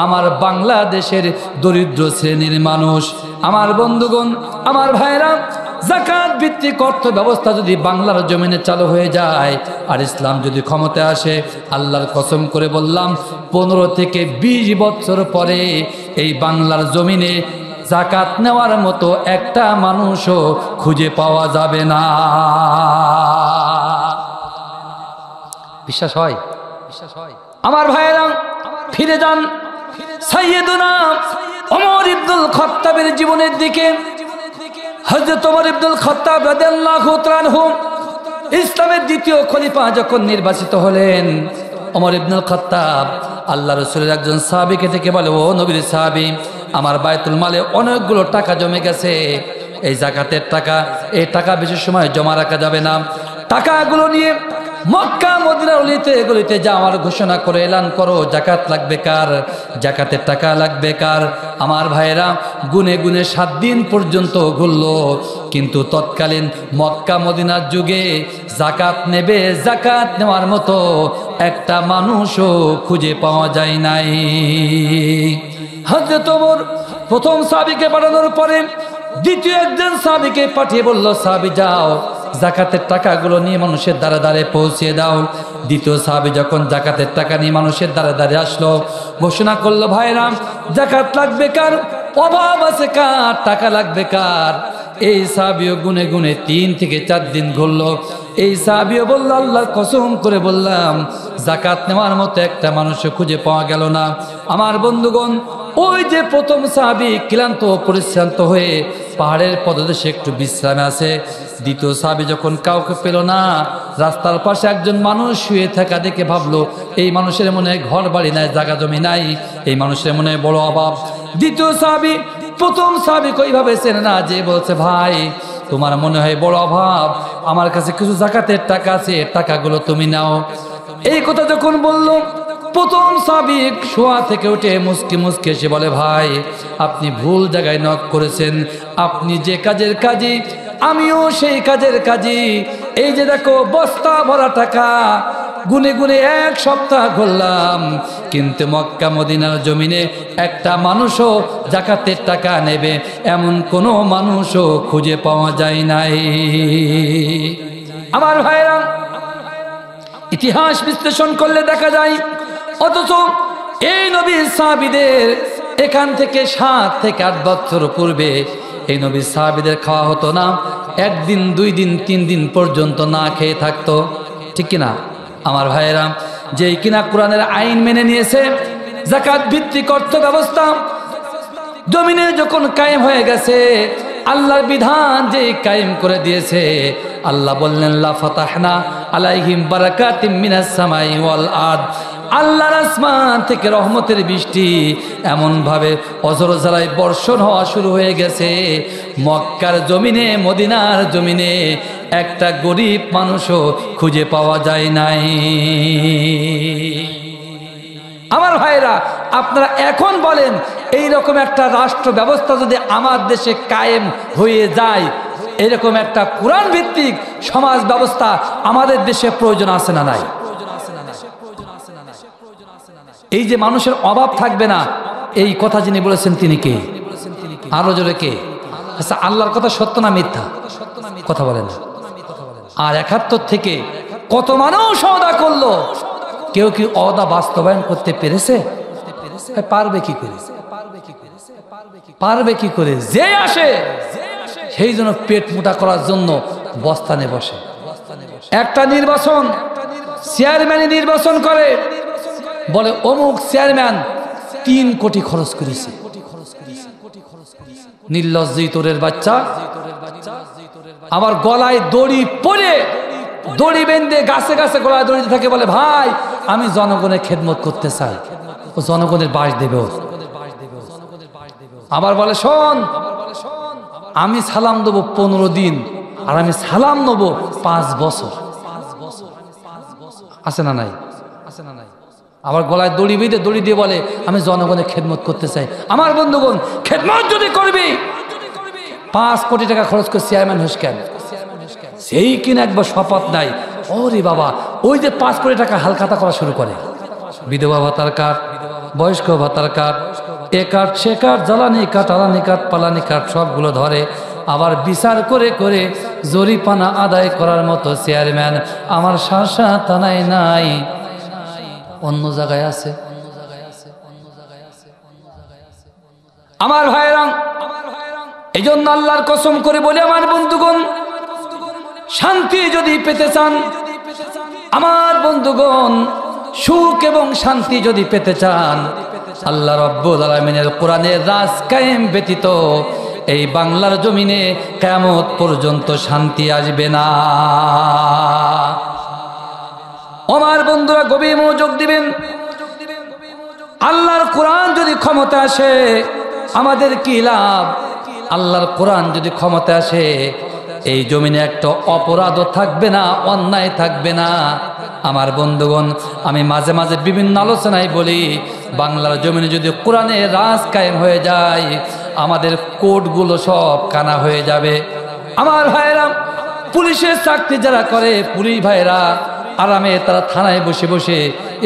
আমার বাংলাদেশের দরিদ্র শ্রেণীর মানুষ। আমার বন্ধুগণ, আমার ভাইরা, জাকাত ভিত্তিক অর্থ ব্যবস্থা যদি বাংলার জমিনে চালু হয়ে যায় আর ইসলাম যদি ক্ষমতায় আসে, আল্লাহর কসম করে বললাম 15 থেকে 20 বছর পরে এই বাংলার জমিনে জাকাত নেওয়ার মতো একটা মানুষও খুঁজে পাওয়া যাবে না। বিশ্বাস হয়? আমার ভাইয়েরা, ফিরে যান সাইয়েদুনা ওমর ইবনুল খাত্তাবের জীবনের দিকে। হযরত ওমর ইবনুল খাত্তাব রাদিয়াল্লাহু তাআলা আনহু ইসলামের দ্বিতীয় খলিফা যখন নির্বাচিত হলেন, ওমর ইবনুল খাত্তাব আল্লাহ রাসূলের একজন সাহাবীকে ডেকে বলে, ও নবীর সাহাবী, আমার বায়তুল মালে অনেকগুলো টাকা জমে গেছে, এই জাকাতের টাকা, এই টাকা বেশি সময় জমা রাখা যাবে না। টাকাগুলো নিয়ে মক্কা মদিনার অলিতে গলিতে যাওয়ার ঘোষণা করে এলান করো, জাকাত লাগবে কার, জাকাতের টাকা লাগবে কার। আমার ভাইয়েরা, গুনে গুনে 7 দিন পর্যন্ত ঘুরল, কিন্তু তৎকালীন মক্কা মদিনার যুগে জাকাত নেবে, জাকাত নেওয়ার মতো একটা মানুষও খুঁজে পাওয়া যায় নাই। হযরত ওমর প্রথম সাহাবীকে পাঠানোর পরে দ্বিতীয় একজন সাহাবীকে পাঠিয়ে বলল, সাহাবী যাও, জাকাতের টাকাগুলো নিয়ে মানুষের দ্বারে দ্বারে পৌঁছে দাও। দ্বিতীয় সাহাবী যখন জাকাতের টাকা নিয়ে মানুষের দ্বারে দ্বারে আসলো, ঘোষণা করলো, ভাইরা জাকাত লাগবে কার, অভাব আছে কার, টাকা লাগবে কার। এই সাহাবীও গুনে গুনে 3 থেকে 4 দিন ঘুরলো। এই সাহাবীও বলল, আল্লাহর কসম করে বললাম, জাকাত নেওয়ার মতো একটা মানুষও খুঁজে পাওয়া গেল না। আমার বন্ধুগণ, ওই যে প্রথম সাহাবী ক্লান্ত পরিশ্রান্ত হয়ে পাহাড়ের পদদেশে একটু বিশ্রামে আছে, দ্বিতীয় সাহাবী যখন কাউকে পেল না, রাস্তার পাশে একজন মানুষ শুয়ে থাকা দেখে ভাবলো, এই মানুষের মনে ঘর বাড়ি নাই, জায়গা জমি নাই, এই মানুষের মনে বড় অভাব। দ্বিতীয় সাহাবী প্রথম সাহাবীকে ওইভাবে চেনে না, যে বলছে, ভাই তোমার মনে হয় বড় অভাব, আমার কাছে কিছু জাকাতের টাকা আছে, টাকাগুলো তুমি নাও। এই কথা যখন বলল, প্রথম সাহাবী শোয়া থেকে উঠে মুসকি মুসকি এসে বলে, ভাই আপনি ভুল জায়গায় নক করেছেন, আপনি যে কাজের কাজী আমিও সেই কাজের কাজী। এই যে দেখো বস্তা ভরা টাকা, গুনে গুনে 1 সপ্তাহ ঘুরলাম, কিন্তু মক্কা মদিনার জমিনে একটা মানুষও জাকাতের টাকা নেবে এমন কোনো মানুষও খুঁজে পাওয়া যায় নাই। আমার ভাইরা, ইতিহাস বিশ্লেষণ করলে দেখা যায়, অথচ এই নবীর সাহাবীদের এখান থেকে 7 থেকে 8 বছর পূর্বে এই নবীর সাহাবীদের খাওয়া হতো না, 1 দিন 2 দিন 3 দিন পর্যন্ত না খেয়ে থাকতো। ঠিক কিনা? আমার ভাইয়েরা, যেই কিনা কোরআনের আইন মেনে নিয়েছে, জাকাত ভিত্তিক অর্থ ব্যবস্থা জমিনে যখন কায়েম হয়ে গেছে, আল্লাহর বিধান যে কায়েম করে দিয়েছে, আল্লাহ বললেন লা ফাতাহনা আলাইহিম বারাকাতিম মিনাস সামাই ওয়াল আরদ, আল্লাহর আসমান থেকে রহমতের বৃষ্টি এমনভাবে অজরজালায় বর্ষণ হওয়া শুরু হয়ে গেছে, মক্কার জমিনে, মদিনার জমিনে একটা গরিব মানুষও খুঁজে পাওয়া যায় নাই। আমার ভাইরা, আপনারা এখন বলেন এই রকম একটা রাষ্ট্র ব্যবস্থা যদি আমার দেশে কায়েম হয়ে যায়, এরকম একটা কোরআন ভিত্তিক সমাজ ব্যবস্থা আমাদের দেশে প্রয়োজন আছে না নাই? এই যে মানুষের অভাব থাকবে না, এই কথা যিনি বলেছেন তিনি কে? আরো জোরে কে? আচ্ছা, আল্লাহর কথা সত্য না মিথ্যা? কথা বলেন। আর ৭১ থেকে কত মানুষ ওয়াদা করলো, কেউ কি ওয়াদা বাস্তবায়ন করতে পেরেছে? পারবে কি করে? পারবে কি করে? যে আসে সেই জন্য পেট মোটা করার জন্য বস্তানে বসে। একটা নির্বাচন, চেয়ারম্যানই নির্বাচন করে, বলে অমুক চেয়ারম্যান ৩ কোটি খরচ করেছে। নির্লজ্জ তোরের বাচ্চা, আবার গলায় দড়ি পরে, দড়ি বেঁধে গাছে গাছে গলায় দড়ি থাকে, বলে ভাই আমি জনগণের খেদমত করতে চাই, ও জনগণের বাস দেবে। আবার বলে শোন, আমি সালাম দেবো 15 দিন, আর আমি সালাম নেবো 5 বছর। আছে না নাই? আছে না নাই? আবার গলায় দড়ি বেঁধে দড়ি দিয়ে বলে আমি জনগণের খেদমত করতে চাই। আমার বন্ধুগণ, খেদমত যদি করবি 5 কোটি টাকা খরচ করে চেয়ারম্যান হোস কেন? সেই কিনা একবার শপথ নাই, ওরে বাবা, ওই যে 5 কোটি টাকা হালখাতা করা শুরু করে। বিধবা ভাতার কার্ড, বয়স্ক ভাতার কার্ড, এ কার্ড সে কার্ড, জ্বালানি কার্ড, আলানি কার্ড, পালানি কার্ড সবগুলো ধরে। আবার বিচার করে করে জরিপানা আদায় করার মতো চেয়ারম্যান আমার শাসা থানায় নাই, অন্য জায়গায় আছে। আমার ভাইরা, এই জন্য আল্লাহর কসম করে বলি আমার বন্ধুগণ, শান্তি যদি পেতে চান, আমার বন্ধুগণ, সুখ এবং শান্তি যদি পেতে চান, আল্লাহ রাব্বুল আলামিনের কোরআনের রাজ কায়েম ব্যতীত এই বাংলার জমিনে কিয়ামত পর্যন্ত শান্তি আসবে না। আমার বন্ধুরা গভীর মনোযোগ দিবেন। আল্লাহর কোরআন যদি ক্ষমতা আসে, আমাদের কি লাভ? আল্লাহর কোরআন যদি ক্ষমতা আসে, এই জমিনে একটা অপরাধও থাকবে না, অন্যায় থাকবে না। আমার বন্ধুগণ, আমি মাঝে মাঝে বিভিন্ন আলোচনায় বলি, বাংলার জমিনে যদি কোরআনের রাজ কায়েম হয়ে যায়, আমাদের কোর্টগুলো সব কানা হয়ে যাবে। আমার ভাইরা, পুলিশের চাকরি যারা করে, পুলিশ ভাইরা আরামে তারা থানায় বসে বসে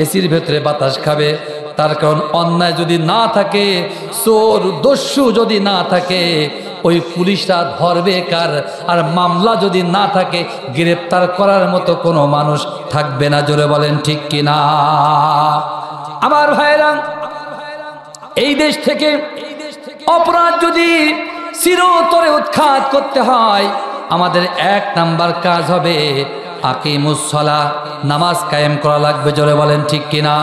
এসির ভেতরে বাতাস খাবে। তার কারণ অন্যায় যদি না থাকে, চোর দস্যু যদি না থাকে, ওই পুলিশরা ধরবে কার? আর মামলা যদি না থাকে, গ্রেপ্তার করার মতো কোনো মানুষ থাকবে না। জোরে বলেন ঠিক কিনা? আমার ভাইরা, এই দেশ থেকে অপরাধ যদি চিরতরে উৎখাত করতে হয়, আমাদের 1 নাম্বার কাজ হবে আকিমুস সালাহ, নামাজ কায়েম করা লাগবে। জোরে বলেন ঠিক কিনা?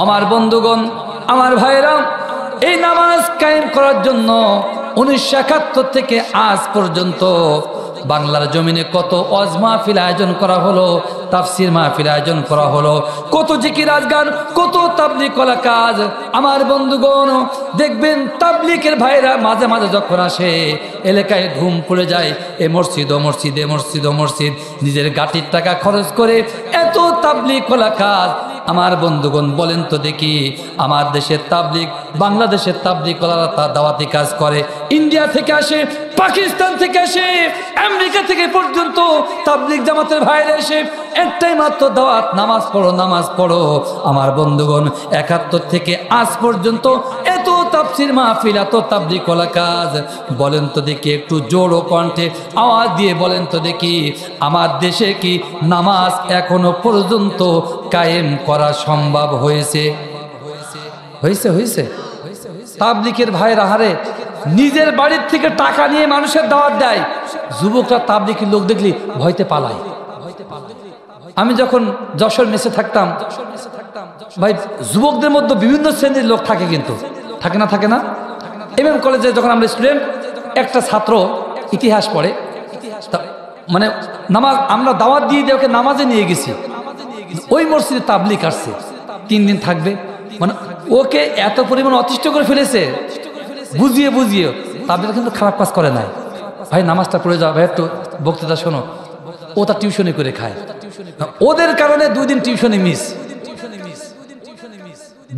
আমার বন্ধুগণ, আমার ভাইরা, এই নামাজ কায়েম করার জন্য 1971 থেকে আজ পর্যন্ত বাংলার জমিনে কত ওয়াজ মাহফিল আয়োজন করা হলো, তাফসীর মাহফিল আয়োজন করা হলো, কত জিকির আজগার, কত তাবলীগ করা কাজ। আমার বন্ধুগণ, দেখবেন তাবলীগের ভাইরা মাঝে মাঝে যখন আসে, এলাকায় ঘুম পড়ে যায়, এ মসজিদ ও মসজিদ, এ মসজিদ ও মসজিদ, নিজের গাটির টাকা খরচ করে এত তাবলীগ করা কাজ। আমার বন্ধুগণ, বলেন তো দেখি, আমার দেশের তাবলীগ, বাংলাদেশের তাবলীগ কলারা তার দাওয়াতি কাজ করে, ইন্ডিয়া থেকে আসে, পাকিস্তান থেকে আসে, আমেরিকা থেকে পর্যন্ত তাবলীগ জামাতের ভাইরা এসে একটাই মাত্র দাওয়াত, নামাজ পড়ো, নামাজ পড়ো। আমার বন্ধুগণ, 71 থেকে আজ পর্যন্ত এত তাফসীর মাহফিল, এত তাবলীগ করা কাজ। বলেন তো দেখি, একটু জোড়ো কণ্ঠে আওয়াজ দিয়ে বলেন তো দেখি, আমার দেশে কি নামাজ এখনো পর্যন্ত কায়েম করা সম্ভব হয়েছে? হয়েছে? হয়েছে? তাবলীগের ভাইরা হারে নিজের বাড়ির থেকে টাকা নিয়ে মানুষের দাওয়াত দেয়, যুবকরা তাবলীগের লোক দেখলি ভয়তে পালায়। আমি যখন যশোর মেসে থাকতাম, ভাই যুবকদের মধ্যে বিভিন্ন শ্রেণীর লোক থাকে, কিন্তু থাকে না? থাকে না? এমএম কলেজে যখন আমরা স্টুডেন্ট, একটা ছাত্র ইতিহাস পড়ে, মানে নামাজ আমরা দাওয়াত দিয়ে ওকে নামাজে নিয়ে গেছি, ওই মসজিদে তাবলিগ আসছে 3 দিন থাকবে, মানে ওকে এত পরিমাণ অতিষ্ঠ করে ফেলেছে বুঝিয়ে বুঝিয়ে। তাবলিগ কিন্তু খারাপ কাজ করে নাই, ভাই নামাজটা পড়ে যাও, ভাই একটু বক্তৃতা শোনো, ও তার টিউশনি করে খায়। ওদের কারণে 2 দিন টিউশনি মিস,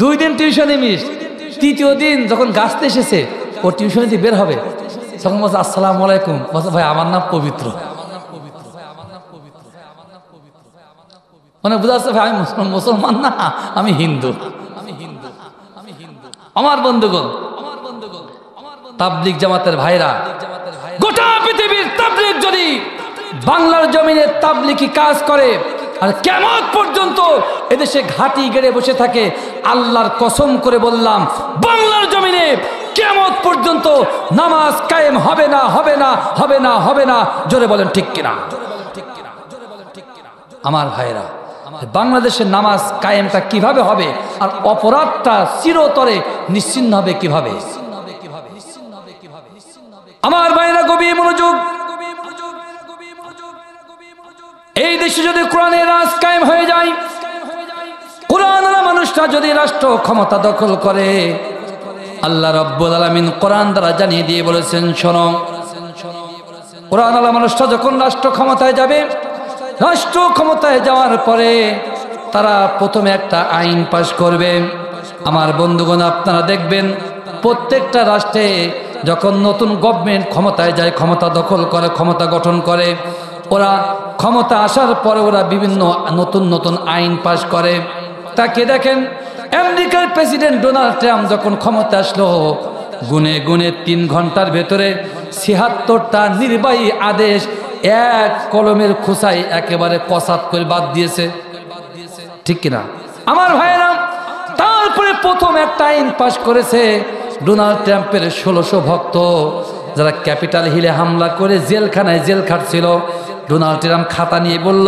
2 দিন টিউশনি মিস। তৃতীয় দিন যখন গাছতে এসেছে, ও টিউশনিতে বের হবে, তখন বলছে আসসালামু আলাইকুম, বলছে ভাই আমার নাম পবিত্র। মানে বোঝা যাচ্ছে ভাই আমি মুসলমান না, আমি হিন্দু। আমার বন্ধুগণ, তাবলিগ জামাতের ভাইরা, গোটা পৃথিবীর তাবলিগ যদি বাংলার জমিনে তাবলিগি কাজ করে আর কিয়ামত পর্যন্ত এদেশে ঘাটি গেড়ে বসে থাকে, আল্লাহর কসম করে বললাম বাংলার জমিনে কিয়ামত পর্যন্ত নামাজ কায়েম হবে না, হবে না, হবে না, হবে না। জোরে বলেন ঠিক কিনা? আমার ভাইরা, বাংলাদেশের নামাজ কায়েমটা কিভাবে হবে আর অপরাধটা চিরতরে নিশ্চিহ্ন হবে কিভাবে? আমার ভাইরা গভীর মনোযোগ। এই দেশে যদি কোরআনের রাজ কায়েম হয়ে যায়, কোরআনওয়ালা মানুষটা যদি রাষ্ট্র ক্ষমতা দখল করে, আল্লাহ রাব্বুল আলামিন কোরআন দ্বারা জানিয়ে দিয়ে বলেছেন, শোনো, কোরআনওয়ালা মানুষটা যখন রাষ্ট্র ক্ষমতায় যাবে, রাষ্ট্র ক্ষমতায় যাওয়ার পরে তারা প্রথমে একটা আইন পাশ করবে। আমার বন্ধুগণ, আপনারা দেখবেন প্রত্যেকটা রাষ্ট্রে যখন নতুন গভর্নমেন্ট ক্ষমতায় যায়, ক্ষমতা দখল করে, ক্ষমতা গঠন করে, ওরা ক্ষমতা আসার পরে ওরা বিভিন্ন নতুন নতুন আইন পাশ করে। তাকে দেখেন আমেরিকার প্রেসিডেন্ট ডোনাল্ড ট্রাম্প যখন ক্ষমতা আসলো, গুনে গুনে 3 ঘন্টার ভেতরে 76টা নির্বাহী আদেশ এক কলমের খোঁচায় একেবারে কসাত করে বাদ দিয়েছে, ঠিক কিনা আমার ভাইয়েরা? তারপরে প্রথম একটা আইন পাশ করেছে ডোনাল্ড ট্রাম্পের 1600 ভক্ত যারা ক্যাপিটাল হিলে হামলা করে জেলখানায় জেল খাটছিল। ডোনাল্ড ট্রাম্প খাতা নিয়ে বলল,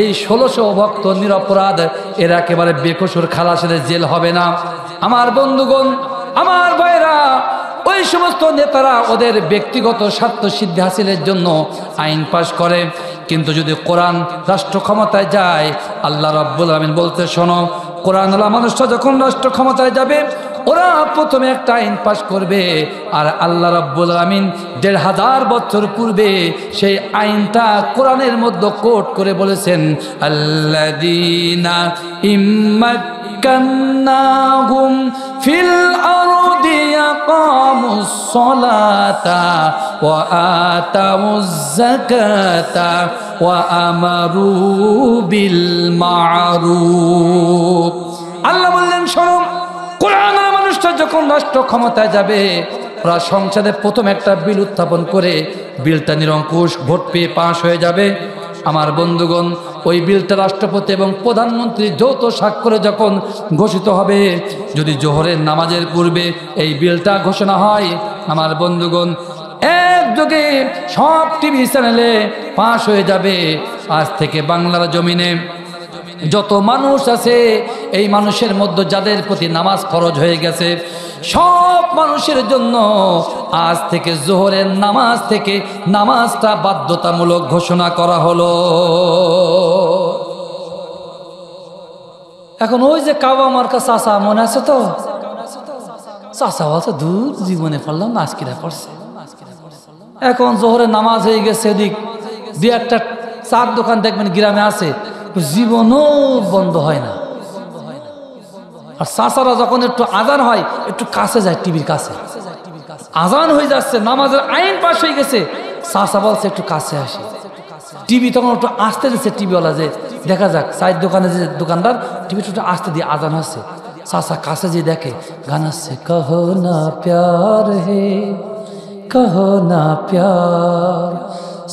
এই 1600 ভক্ত নিরপরাধ, এরা একেবারে বেকসুর, খালাসের জেল হবে না। আমার বন্ধুগণ, আমার ভাইরা, ওই সমস্ত নেতারা ওদের ব্যক্তিগত স্বার্থ সিদ্ধি হাসিলের জন্য আইন পাশ করে। কিন্তু যদি কোরআন রাষ্ট্র ক্ষমতায় যায়, আল্লাহ রাব্বুল আলামিন বলতে, শোনো, কোরআনওয়ালা মানুষটা যখন রাষ্ট্র ক্ষমতায় যাবে, ওরা প্রথমে একটা আইন পাশ করবে, আর আল্লাহ রাব্বুল আলামিন 1500 বছর পূর্বে সেই আইনটা কোরআনের মধ্যে কোট করে বলেছেন, আল্লাযীনা ইম্মাক্কান্নাহুম ফিল আরদি ইয়াকামুস সালাতা ওয়া আতাউজ যাকাতা ওয়া আমারু বিল মা'রুফ। আল্লাহ বললেন, শোনো, কোরআনের মানুষটা যখন রাষ্ট্র ক্ষমতায় যাবে, ওরা সংসদে প্রথম একটা বিল উত্থাপন করে বিলটা নিরঙ্কুশ ভোট পেয়ে পাশ হয়ে যাবে। আমার বন্ধুগণ, ওই বিলটা রাষ্ট্রপতি এবং প্রধানমন্ত্রী যৌথ স্বাক্ষরে যখন ঘোষিত হবে, যদি জোহরের নামাজের পূর্বে এই বিলটা ঘোষণা হয়, আমার বন্ধুগণ, একযোগে সব টিভি চ্যানেলে পাশ হয়ে যাবে। আজ থেকে বাংলার জমিনে যত মানুষ আছে, এই মানুষের মধ্যে যাদের প্রতি নামাজ ফরজ হয়ে গেছে, সব মানুষের জন্য আজ থেকে জোহরের নামাজ থেকে নামাজটা বাধ্যতামূলক ঘোষণা করা হলো। এখন ওই যে কাবা মার্কা চাচা মনে আছে তো? চাচা বলছে, দূর জীবনে পড়লাম না, আজকিরা পড়ছে। এখন জোহরের নামাজ হয়ে গেছে, এদিক 2-1টা চার দোকান দেখবেন গ্রামে আছে, জীবনও বন্ধ হয় না। আর চাচারা যখন একটু আজান হয়, একটু কাছে যায়, টিভির কাছে। আজান হয়ে যাচ্ছে, নামাজের আইন পাশ হয়ে গেছে, চাচা বলছে একটু কাছে আসে। টিভি তখন একটু আসতে দিচ্ছে টিভিওয়ালা, যে দেখা যাক চায়ের দোকানে যে দোকানদার, টিভি একটু আসতে দিয়ে আজান হচ্ছে। চাচা কাছে যে দেখে গান আসছে, কহো না প্যার হে, কহো না প্যার।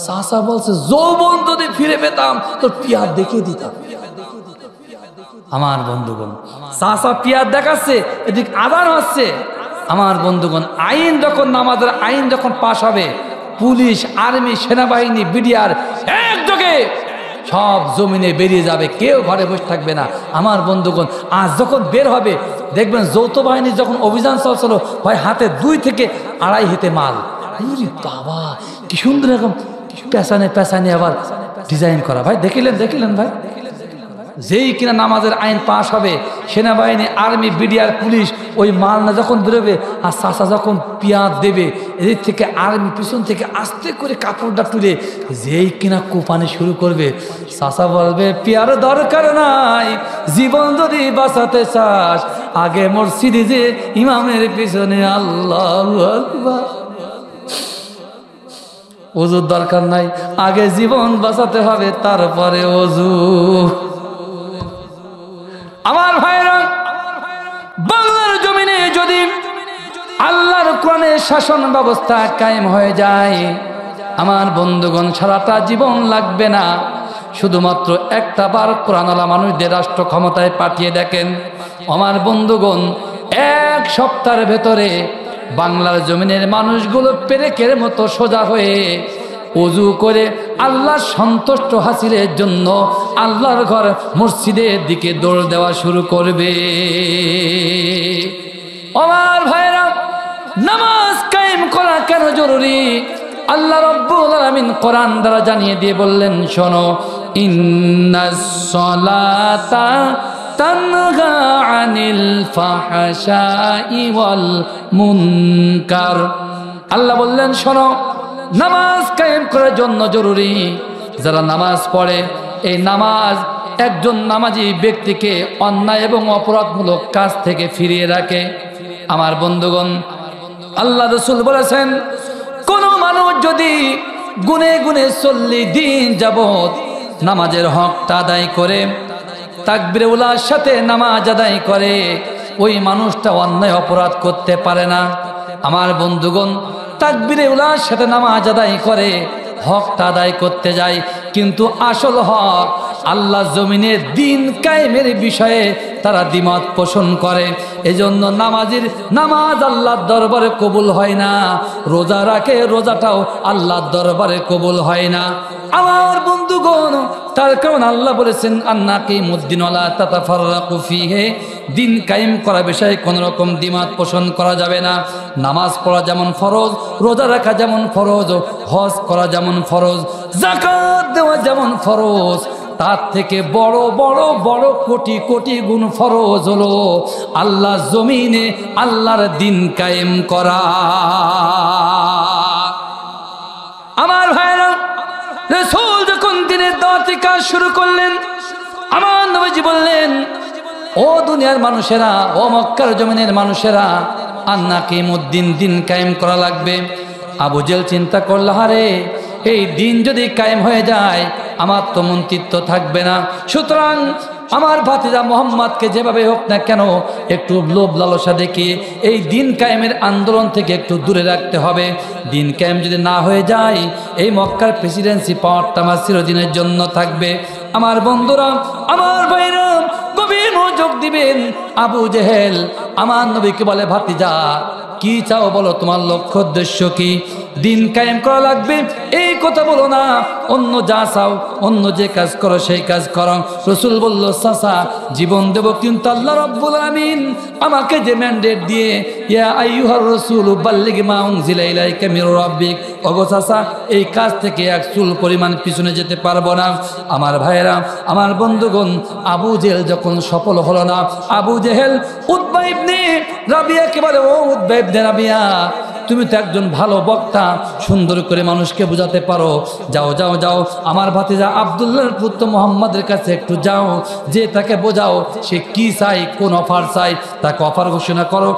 চাচা বলছে, যৌবন যদি ফিরে পেতাম তোর পিয়ার দেখিয়ে দিতাম। আমার বন্ধুগণ, চাচা পিয়ার দেখাচ্ছে, এদিক আজান হচ্ছে। আমার বন্ধুগণ, আইন যখন, নামাজের আইন যখন পাশ হবে, পুলিশ, আর্মি, সেনাবাহিনী, বিডিআর একযোগে সব জমিনে বেরিয়ে যাবে, কেউ ঘরে বসে থাকবে না। আমার বন্ধুগণ, আজ যখন বের হবে, দেখবেন যৌথ বাহিনী যখন অভিযান চলছিল, হয় হাতে 2 থেকে 2.5 হাতে মাল, উরি বাবা, কি সুন্দর এরকম পেছানে পেছানে আবার ডিজাইন করা। ভাই দেখিলেন ভাই, যেই কিনা নামাজের আইন পাশ হবে, সেনাবাহিনী, আর্মি, বিডিআর, পুলিশ ওই মাল না যখন বেরোবে আর চাচা যখন পেঁয়াজ দেবে, এদিক থেকে আর্মি পিছন থেকে আস্তে করে কাপড়টা তুলে যেই কিনা কোপানি শুরু করবে, চাচা বলবে পেয়ার দরকার নাই, জীবন যদি বাঁচাতে চাস আগে মসজিদে যে ইমামের পিছনে আল্লাহু আকবার। ওযুর দরকার নাই, আগে জীবন বাঁচাতে হবে তারপরে ওযু। আমার ভাইরা, বাংলার জমিনে যদি আল্লাহর কোরআনের শাসন ব্যবস্থা কায়েম হয়ে যায়, আমার বন্ধুগণ সারাটা জীবন লাগবে না, শুধুমাত্র একটা বার কোরআনওয়ালা মানুষদের রাষ্ট্র ক্ষমতায় পাঠিয়ে দেখেন। আমার বন্ধুগণ, এক সপ্তাহের ভেতরে বাংলার জমিনের মানুষগুলো পেরেকের মতো সোজা হয়ে ওযু করে আল্লাহ সন্তুষ্ট হাসিলের জন্য আল্লাহর ঘর মসজিদের দিকে দৌড় দেওয়া শুরু করবে। আমার ভাইরা, নামাজ কায়েম করা কেন জরুরি? আল্লাহ রাব্বুল আলামিন কোরআন দ্বারা জানিয়ে দিয়ে বললেন, শোনো, ইন্নাস সালাতা তানহা আনিল ফাহশাই ওয়াল মুনকার। আল্লাহ বললেন, শোনো, নামাজ কায়েম করার জন্য জরুরি। যারা নামাজ পড়ে, এই নামাজ একজন নামাজি ব্যক্তিকে অন্যায় এবং অপরাধমূলক কাজ থেকে ফিরিয়ে রাখে। আমার বন্ধুগণ, আল্লাহ রাসূল বলেছেন, কোন মানুষ যদি গুনে গুনে 40 দিন যাবত নামাজের হকটা আদায় করে, তাকবীরে উলার সাথে নামাজ আদায় করে, ওই মানুষটা অন্যায় অপরাধ করতে পারে না। আমার বন্ধুগণ, তাকবীরে উলার সাথে নামাজ আদায় করে, হকটা আদায় করতে যায়, কিন্তু আসল হক আল্লাহ জমিনের দিন কায়েমের বিষয়ে তারা দ্বিমত পোষণ করে। এজন্য নামাজির নামাজ আল্লাহর দরবারে কবুল হয় না, রোজা রাখে, রোজাটাও আল্লাহর দরবারে কবুল হয় না। আমার বন্ধুগণ, তার কারণ আল্লাহ বলেছেন, আন্নাকিমুদ্দিন ওয়ালা তাতাফাররাকু ফীহি, দিন কায়েম করা বিষয়ে কোন রকম দ্বিমত পোষণ করা যাবে না। নামাজ পড়া যেমন ফরজ, রোজা রাখা যেমন ফরজ, হজ করা যেমন ফরজ, যাকাত দেওয়া যেমন ফরজ, তার থেকে বড় বড় বড় কোটি কোটি গুণ ফরজ হলো আল্লাহ জমিনে আল্লাহর দিন কায়েম করা। আমার ভাইরা, রাসূল যখন দিনের দাওয়াতি কাজ শুরু করলেন, আমার নবীজি বললেন, ও দুনিয়ার মানুষেরা, ও মক্কার জমিনের মানুষেরা, আন্নাকিমুদ্দিন, দিন কায়েম করা লাগবে। আবু জেল চিন্তা করল, হারে, এই দিন যদি কায়েম হয়ে যায় আমার তো মন্ত্রিত্ব থাকবে না, সুতরাং আমার ভাতিজা মোহাম্মদকে যেভাবে হোক না কেন একটু লোভ লালসা দেখিয়ে এই দিন কায়েমের আন্দোলন থেকে একটু দূরে রাখতে হবে। দিন কায়েম যদি না হয়ে যায়, এই মক্কার প্রেসিডেন্সি পাওয়ারটা আমার চিরদিনের জন্য থাকবে। আমার বন্ধুরা, আমার ভাইরা, গভীর মনোযোগ দিবেন। আবু জেহেল আমার নবীকে বলে, ভাতিজা, কি চাও বলো, তোমার লক্ষ্য উদ্দেশ্য কি? দিন কায়েম করা লাগবে এই কথা বলো না, অন্য যা চাও, অন্য যে কাজ করো সেই কাজ করো। রাসূল বলল, চাচা, জীবন দেব, কিন্তু আল্লাহ রাব্বুল আমিন আমাকে যে ম্যান্ডেট দিয়ে, ইয়া আইয়ুহার রাসূল বাল্লিগ মা উনজিলা ইলাইকা মির রাব্বিক, ওগো চাচা, এই কাজ থেকে এক চুল পরিমাণ পিছনে যেতে পারবো না। আমার ভাইয়েরা, আমার বন্ধুগণ, আবু জেহেল যখন সফল হলো না, আবু জেহেল উতবা ইবনে রাবিয়াকে বলে, ও উতবা ইবনে রাবিয়া, তুমি তো একজন ভালো বক্তা, সুন্দর করে মানুষকে বোঝাতে পারো, যাও যাও যাও, আমার ভাতিজা আব্দুল্লাহর পুত্র মুহাম্মাদের কাছে একটু যাও, যে তাকে বোঝাও সে কি চাই, কোন অফার চাই, তাকে অফার ঘোষণা করো,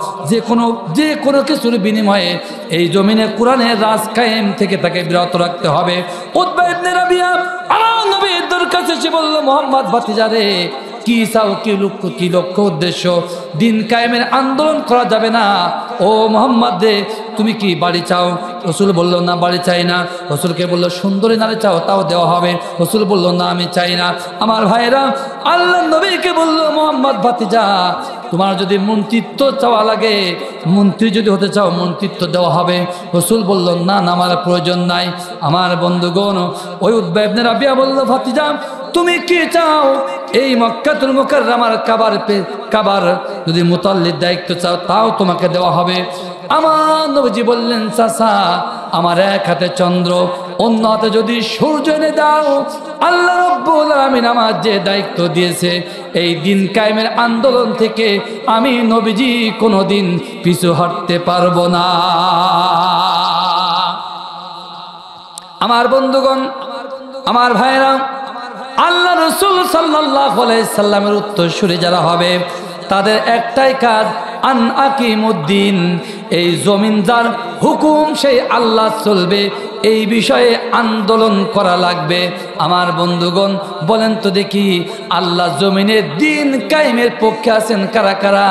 যে কোনো কিছুর বিনিময়ে এই জমিনে কোরআনের রাজ কায়েম থেকে তাকে বিরত রাখতে হবে। উতবা ইবনে রাবিয়া আমার নবীর কাছে এসে বলল, মুহাম্মদ ভাতিজা রে, কি চাও, কি লক্ষ্য উদ্দেশ্য? দিন কায়েমের আন্দোলন করা যাবে না। ও মুহাম্মদ রে, তুমি কি বাড়ি চাও? রাসূল বলল, না, বাড়ি চাই না। রাসূলকে বলল, সুন্দরী নারী চাও? তাও দেওয়া হবে। রাসূল বলল, না, আমি চাই না। আমার ভাইরা, আল্লাহ নবীকে বলল, মুহাম্মদ ভাতিজা, তোমার যদি মন্ত্রিত্ব চাওয়া লাগে, মন্ত্রী যদি হতে চাও, মন্ত্রিত্ব দেওয়া হবে। রাসূল বলল, না না, আমার প্রয়োজন নাই। আমার বন্ধুগণ, ওই উতবা ইবনে রাবিয়া বলল, ভাতিজা, তুমি কি চাও? এই মক্কাতুল মুকাররমার কাবার যদি মুতাল্লির দায়িত্ব চাও, তাও তোমাকে দেওয়া হবে। আমার নবীজি বললেন, চাচা, আমার এক হাতে চন্দ্র, অন্য হাতে যদি সূর্য এনে দাও, আল্লাহ রাব্বুল আলামিন আমার যে দায়িত্ব দিয়েছে, এই দিন কায়েমের আন্দোলন থেকে আমি নবীজি কোনোদিন পিছু হটতে পারবো না। আমার বন্ধুগণ, আমার ভাইরা, আল্লাহ রাসূল সাল্লাল্লাহু আলাইহি সাল্লামের উত্তরসূরি যারা হবে, তাদের একটাই কাজ, আন আকিমুদ্দিন, এই জমিন যার হুকুম সেই আল্লাহ চলবে, এই বিষয়ে আন্দোলন করা লাগবে। আমার বন্ধুগণ, বলেন তো দেখি, আল্লাহ জমিনে দিন কায়েমের পক্ষে আছেন কারা কারা?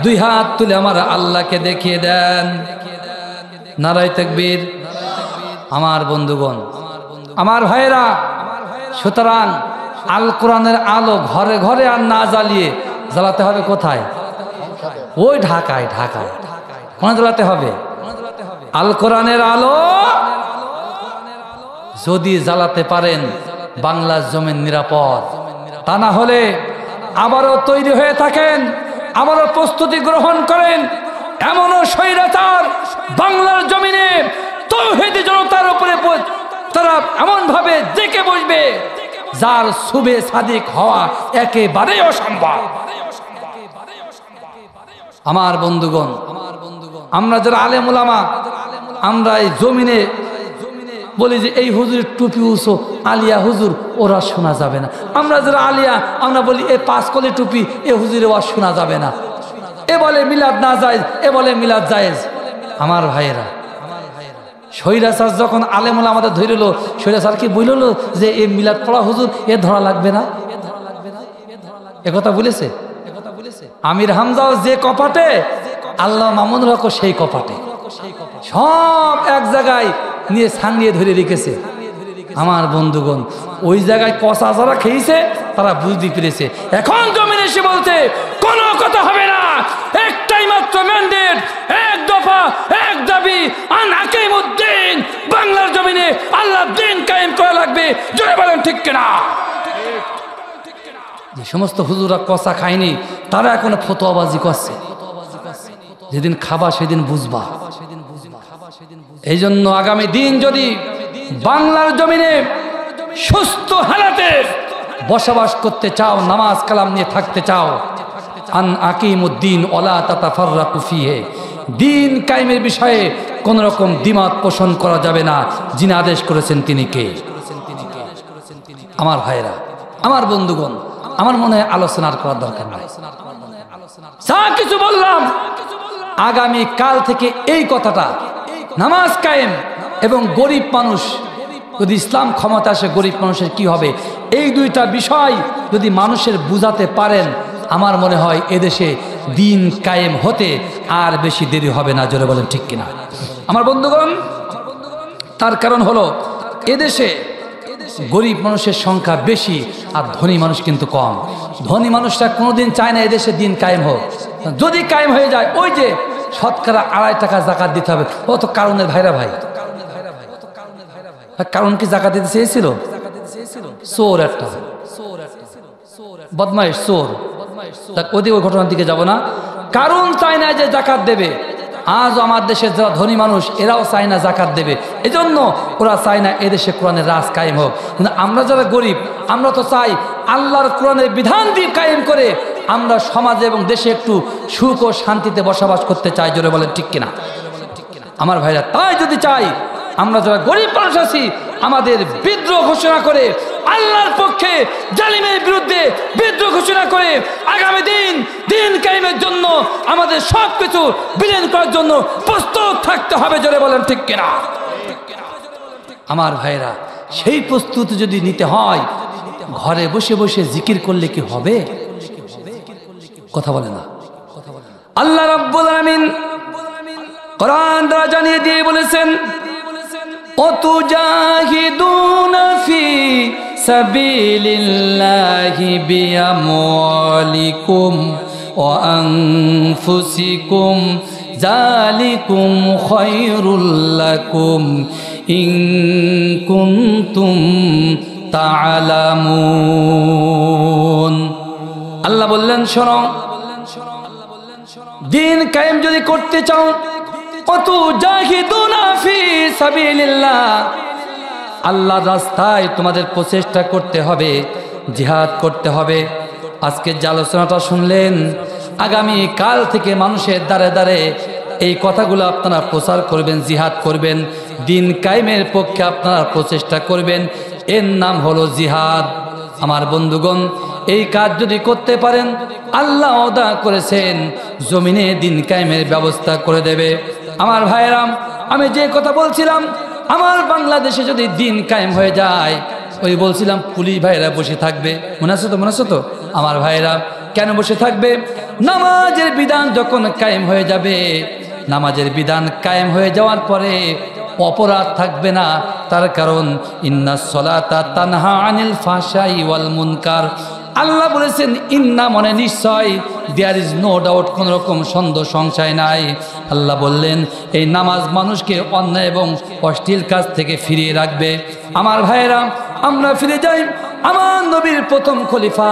দুই হাত তুলে আমার আল্লাহকে দেখিয়ে দেন। নারায়ে তাকবীর। আমার বন্ধুগণ, আমার ভাইরা, সুতরাং আল কোরআনের আলো ঘরে ঘরে আর না জ্বালিয়ে জ্বালাতে হবে কোথায়? ওই ঢাকায়, ঢাকায় কোন জ্বালাতে হবে? আল কোরআনের আলো যদি জ্বালাতে পারেন, বাংলার জমিন নিরাপদ। তা না হলে আবারও তৈরি হয়ে থাকেন, আবারও প্রস্তুতি গ্রহণ করেন। এমনও স্বৈরাচার বাংলার জমিনে তাওহীদি জনতার উপরে তারা এমন ভাবে জেকে বসবে, যার সুবে সাদিক হওয়া একেবারেই অসম্ভব। আমার বন্ধুগণ, আমরা যারা আলেম ওলামা, আমরা এই জমিনে বলি যে এই হুজুরের টুপি উঁচু, আলিয়া হুজুর, ওরা শোনা যাবে না। আমরা যারা আলিয়া, আমরা বলি এই 5 কলি টুপি, এ হুজুরে ওরা শোনা যাবে না। এ বলে মিলাদ না জায়েজ, এ বলে মিলাদ জায়েজ। আমার ভাইয়েরা, স্বৈরাচার যখন আলেমুল আমাদের ধরিল, স্বৈরাচার কি বলল যে এ মিলাদ পড়া হুজুর, এ ধরা লাগবে না? একথা বলেছে আমির হামজাও যে কপাটে, আল্লাহ মামুনুল হক সেই কপাটে, সব এক জায়গায় নিয়ে ছাঙ্গিয়ে ধরে রেখেছে। আমার বন্ধুগণ, ওই জায়গায় কষা যারা খেয়েছে তারা বুঝতে পেরেছে। এখন জমিনে এসে বলতে কোনো কথা হবে না, একটাই মাত্র ম্যান্ডেট, এক দফা, এক দাবি, আন আকিমুদ্দিন, বাংলার জমিনে আল্লাহ দিন কায়েম করা লাগবে। জোরে বলেন ঠিক কিনা? যে সমস্ত হুজুরা কষা খায়নি, তারা এখনো ফতোয়াবাজি করছে। যেদিন খাবা সেদিন বুঝবা। এই জন্য আগামী দিন যদি বাংলার জমিনে সুস্থ হালাতে বসবাস করতে চাও, নামাজ কালাম নিয়ে থাকতে চাও, আন আকিমুদ্দিন ওয়ালা তাতাফাররাকু ফিহি, দিন কায়েমের বিষয়ে কোন রকম দ্বিমত পোষণ করা যাবে না। যিনি আদেশ করেছেন তিনি কে? আমার ভাইরা, আমার বন্ধুগণ, আমার মনে হয় আলোচনার করার দরকার নাই। যা কিছু বললাম, আগামী কাল থেকে এই কথাটা, নামাজ কায়েম এবং গরিব মানুষ, যদি ইসলাম ক্ষমতা আসে গরিব মানুষের কি হবে, এই দুইটা বিষয় যদি মানুষের বুঝাতে পারেন, আমার মনে হয় এদেশে দিন কায়েম হতে আর বেশি দেরি হবে না। জোরে বলেন ঠিক কিনা? আমার বন্ধুগণ, তার কারণ হলো এদেশে গরিব মানুষের সংখ্যা বেশি আর ধনী মানুষ কিন্তু কম। ধনী মানুষরা কোনোদিন চায় না এদেশে দিন কায়েম হোক। যদি কায়েম হয়ে যায়, ওই যে শতকরা 2.5 টাকা জাকাত দিতে হবে, ও তো কারণের ভাইরা ভাই। কারণ কি জাকাত দিতে চেয়েছিল? চোর একটা, বদমাইশ চোর। ওদিকে ওই ঘটনার দিকে যাব না। কারণ চায় না যে জাকাত দেবে। আজ আমার দেশের যারা ধনী মানুষ, এরাও চায় না জাকাত দেবে। এজন্য ওরা চায় না এদেশে কোরআনের রাজ কায়েম হোক। কিন্তু আমরা যারা গরিব, আমরা তো চাই আল্লাহর কোরআনের বিধান দিয়ে কায়েম করে আমরা সমাজে এবং দেশে একটু সুখ ও শান্তিতে বসবাস করতে চাই। জোরে বলেন ঠিক কিনা? আমার ভাইরা, তাই যদি চাই, আমরা যারা গরিব মানুষ আছি, আমাদের বিদ্রোহ ঘোষণা করে, আল্লাহর পক্ষে জালিমের বিরুদ্ধে বিদ্রোহ ঘোষণা করে আগামী দিন দিন কায়েমের জন্য আমাদের সব কিছু বিলীন করার জন্য প্রস্তুত থাকতে হবে। জোরে বলেন ঠিক কিনা? আমার ভাইরা, সেই প্রস্তুতি যদি নিতে হয়, ঘরে বসে বসে জিকির করলে কি হবে? কথা বলে না। আল্লাহ রাব্বুল আলামিন কোরআন দ্বারা জানিয়ে দিয়ে বলেছেন, অতুজাহিদুনা ফি সাবিলিল্লাহি বিআমওয়ালিকুম ওয়া আনফুসিকুম যালিকুম খায়রুল লাকুম ইন কুনতুম তা'লামুন। আল্লাহ বললেন, শোনো, দিন কায়েম যদি করতে চাও, ওয়াতুজাহিদুনা ফি সাবিলিল্লাহ, আল্লাহর রাস্তায় তোমাদের প্রচেষ্টা করতে হবে, জিহাদ করতে হবে। আজকে যে আলোচনাটা শুনলেন, আগামী কাল থেকে মানুষের দ্বারে দ্বারে এই কথাগুলো আপনারা প্রচার করবেন, জিহাদ করবেন, দিন কায়েমের পক্ষে আপনারা প্রচেষ্টা করবেন। এর নাম হলো জিহাদ। আমার বন্ধুগণ, এই কাজ যদি করতে পারেন, আল্লাহ ওয়াদা করেছেন জমিনে দিন কায়েমের ব্যবস্থা করে দেবে। আমার ভাইয়েরাম, আমি যে কথা বলছিলাম, আমার বাংলাদেশে যদি দিন কায়েম হয়ে যায়, ওই বলছিলাম পুলিশ ভাইরা বসে থাকবে, মনে আছে তো আমার ভাইরা, কেন বসে থাকবে? নামাজের বিধান যখন কায়েম হয়ে যাবে, নামাজের বিধান কায়েম হয়ে যাওয়ার পরে অপরাধ থাকবে না। তার কারণ ইন্নাস সালাতা তানহা আনিল ফাহশাই ওয়াল মুনকার। আল্লাহ বলেছেন ইন্না, মানে নিশ্চয়, দেয়ার ইজ নো ডাউট, কোন রকম সন্দেহ সংশয় নাই। আল্লাহ বললেন এই নামাজ মানুষকে অন্যায় এবং অশ্লীল কাজ থেকে ফিরিয়ে রাখবে। আমার ভাইয়েরা, আমরা ফিরে যাই আমার নবীর প্রথম খলিফা,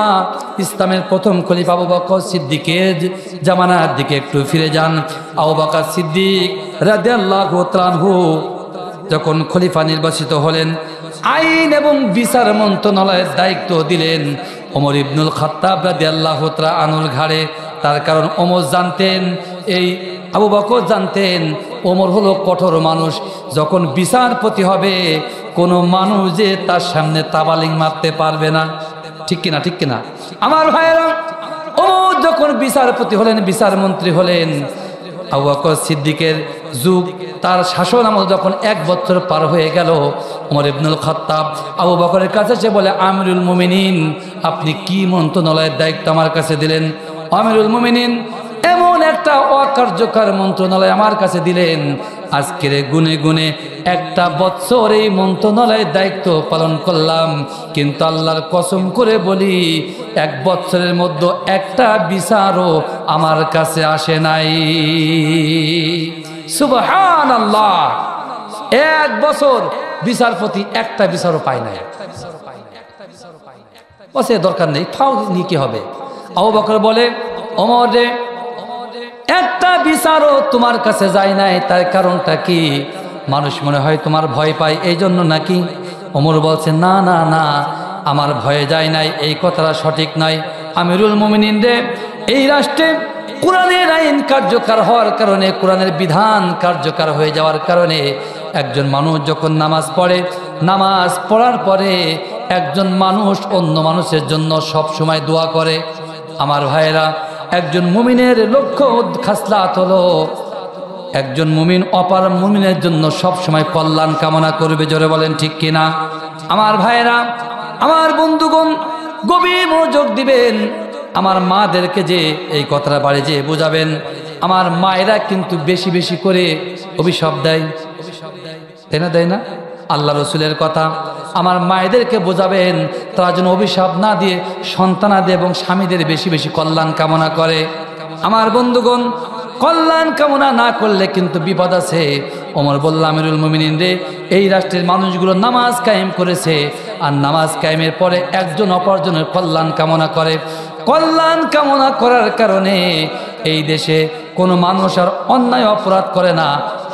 ইসলামের প্রথম খলিফা আবু বকর সিদ্দিকের জামানার দিকে একটু ফিরে যান। আবু বকর সিদ্দিক রাদিয়াল্লাহু তাআলা আনহু যখন খলিফা নির্বাচিত হলেন, আইন এবং বিচার মন্ত্রণালয়ের দায়িত্ব দিলেন ওমর ইবনুল খাত্তাব রাদিয়াল্লাহু তাআলা আনহুর ঘাড়ে। তার কারণ ওমর জানতেন, এই আবু বকর জানতেন ওমর হলো কঠোর মানুষ। যখন বিচারপতি হবে, কোনো মানুষ যে তার সামনে তাবালিং মারতে পারবে না। ঠিক কিনা আমার ভাইয়েরা? ওমর যখন বিচারপতি হলেন, বিচারমন্ত্রী হলেন, আবু বকর সিদ্দিকের যুগ, তার শাসন আমল যখন 1 বছর পার হয়ে গেল, ওমর ইবনুল খাত্তাব আবু বকরের কাছে সে বলে, আমিরুল মুমিনিন, আপনি কি মন্ত্রণালয়ের দায়িত্ব আমার কাছে দিলেন? আমিরুল মুমিনিন, এমন একটা অকার্যকর মন্ত্রণালয় আমার কাছে দিলেন, আজকের গুনে গুনে 1 বছর এই মন্ত্রণালয়ের দায়িত্ব পালন করলাম, কিন্তু আল্লাহর কসম করে বলি 1 বছরের মধ্যে একটা বিচারও আমার কাছে আসে নাই। সুবহানাল্লাহ, 1 বছর বিচারপতি একটা বিচারও পায় নাই। বসে দরকার নেই, ফাও নিয়ে কি হবে? আবু বকর বলে, ওমর রে, একটা বিচারও তোমার কাছে যায় নাই, তার কারণটা কি? মানুষ মনে হয় তোমার ভয় পায়, এই জন্য নাকি? ওমর বলছে, না না না, আমার ভয়ে যায় নাই, এই কথাটা সঠিক নয়। আমিরুল মুমিনিন রে, এই রাষ্ট্রে কোরআনের আইন কার্যকর হওয়ার কারণে, কোরআনের বিধান কার্যকর হয়ে যাওয়ার কারণে, একজন মানুষ যখন নামাজ পড়ে, নামাজ পড়ার পরে একজন মানুষ অন্য মানুষের জন্য সব সময় দোয়া করে। আমার ভাইয়েরা, একজন মুমিনের লক্ষ্য খাসলাত হলো, একজন মুমিন অপার মুমিনের জন্য সব সময় কল্যাণ কামনা করবে। জোরে বলেন ঠিক কিনা? আমার ভাইয়েরা, আমার বন্ধুগণ, গভীর মনোযোগ দিবেন। আমার মাদেরকে যে এই কথাটা বাড়ি যে বোঝাবেন, আমার মায়েরা কিন্তু বেশি বেশি করে অভিশাপ দেয়, দেয় না? আল্লাহ রসুলের কথা, আমার মায়েদেরকে বোঝাবেন তারা যেন অভিশাপ না দিয়ে সন্তানাদের এবং স্বামীদের বেশি বেশি কল্যাণ কামনা করে। আমার বন্ধুগণ, কল্যাণ কামনা না করলে কিন্তু বিপদ আছে। ওমর বলল, আমিরুল মুমিনিন রে, এই রাষ্ট্রের মানুষগুলো নামাজ কায়েম করেছে, আর নামাজ কায়েমের পরে একজন অপরজনের কল্যাণ কামনা করে। কল্যাণ কামনা করার কারণে এই দেশে কোনো মানুষ আর অন্যায় অপরাধ করে না।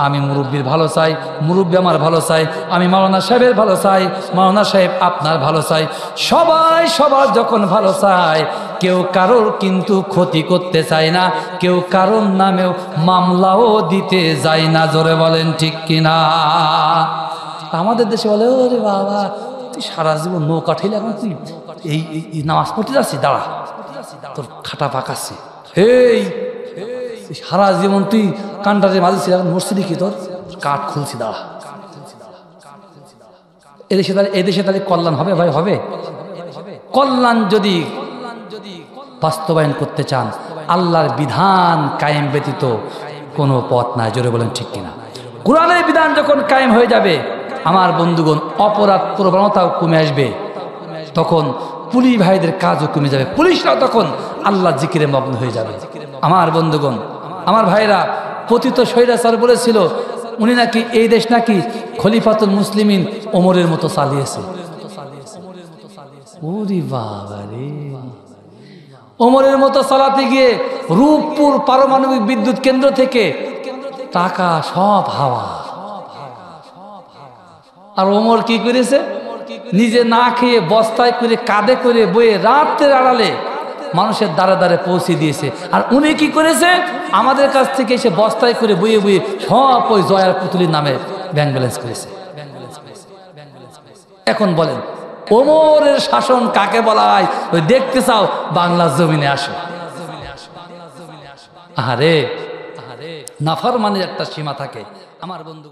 আমি মুরব্বীর ভালো চাই, মুরব্বী আমার ভালো চাই, আমি মাওলানা সাহেবের ভালো চাই, মাওলানা সাহেব আপনার ভালো চাই, সবাই সবার যখন ভালো চায়, কেউ কারোর কিন্তু ক্ষতি করতে চায় না, কেউ কারোর নামেও মামলাও দিতে যায় না। জোরে বলেন ঠিক কিনা? আমাদের দেশে বলে, ওরে বাবা, তুই সারা জীবন নৌকা ঠেলে এখন তুই এই নামাজ পড়তে যাচ্ছিস, দাঁড়া, তোর খাটা পাকাচ্ছে, এই সারা জীবন তুই কান্ডারে মাঝে ছিল, মসজিদে কি তোর কাঠ খুলছি, দাঁড়া। এদেশে তাহলে কল্যাণ হবে? ভাই হবে? কল্যাণ যদি বাস্তবায়ন করতে চান, আল্লাহর বিধান কায়েম ব্যতীত কোনো পথ নাই। জোরে বলেন ঠিক কিনা? কোরআনের বিধান যখন কায়েম হয়ে যাবে, আমার বন্ধুগণ, অপরাধ প্রবণতাও কমে আসবে, তখন পুলিশ ভাইদের কাজও কমে যাবে, পুলিশরাও তখন আল্লাহ জিকিরে মগ্ন হয়ে যাবে। আমার বন্ধুগণ, আমার ভাইরা, পতিত স্বৈরাচার বলেছিল উনি নাকি এই দেশ নাকি খলিফাতুল মুসলিমিন ওমরের মতো চালিয়েছে। ওরে বাবা রে, ওমরের মতো চালাতে গিয়ে রূপপুর পারমাণবিক বিদ্যুৎ কেন্দ্র থেকে টাকা সব হাওয়া। আর ওমর কি করেছে? নিজে না খেয়ে বস্তায় করে কাঁধে করে বয়ে রাতের আড়ালে মানুষের দ্বারে দ্বারে পৌঁছে দিয়েছে। আর উনি কি করেছে? আমাদের কাছ থেকে এসে বস্তায় করে বয়ে বয়ে সব ওই জয়ার পুতুলির নামে ব্যাংক ব্যালেন্স করেছে। এখন বলেন ওমরের শাসন কাকে বলা হয়? ওই দেখতে চাও বাংলার জমিনে আসো। আহারে নাফরমানের একটা সীমা থাকে আমার বন্ধু।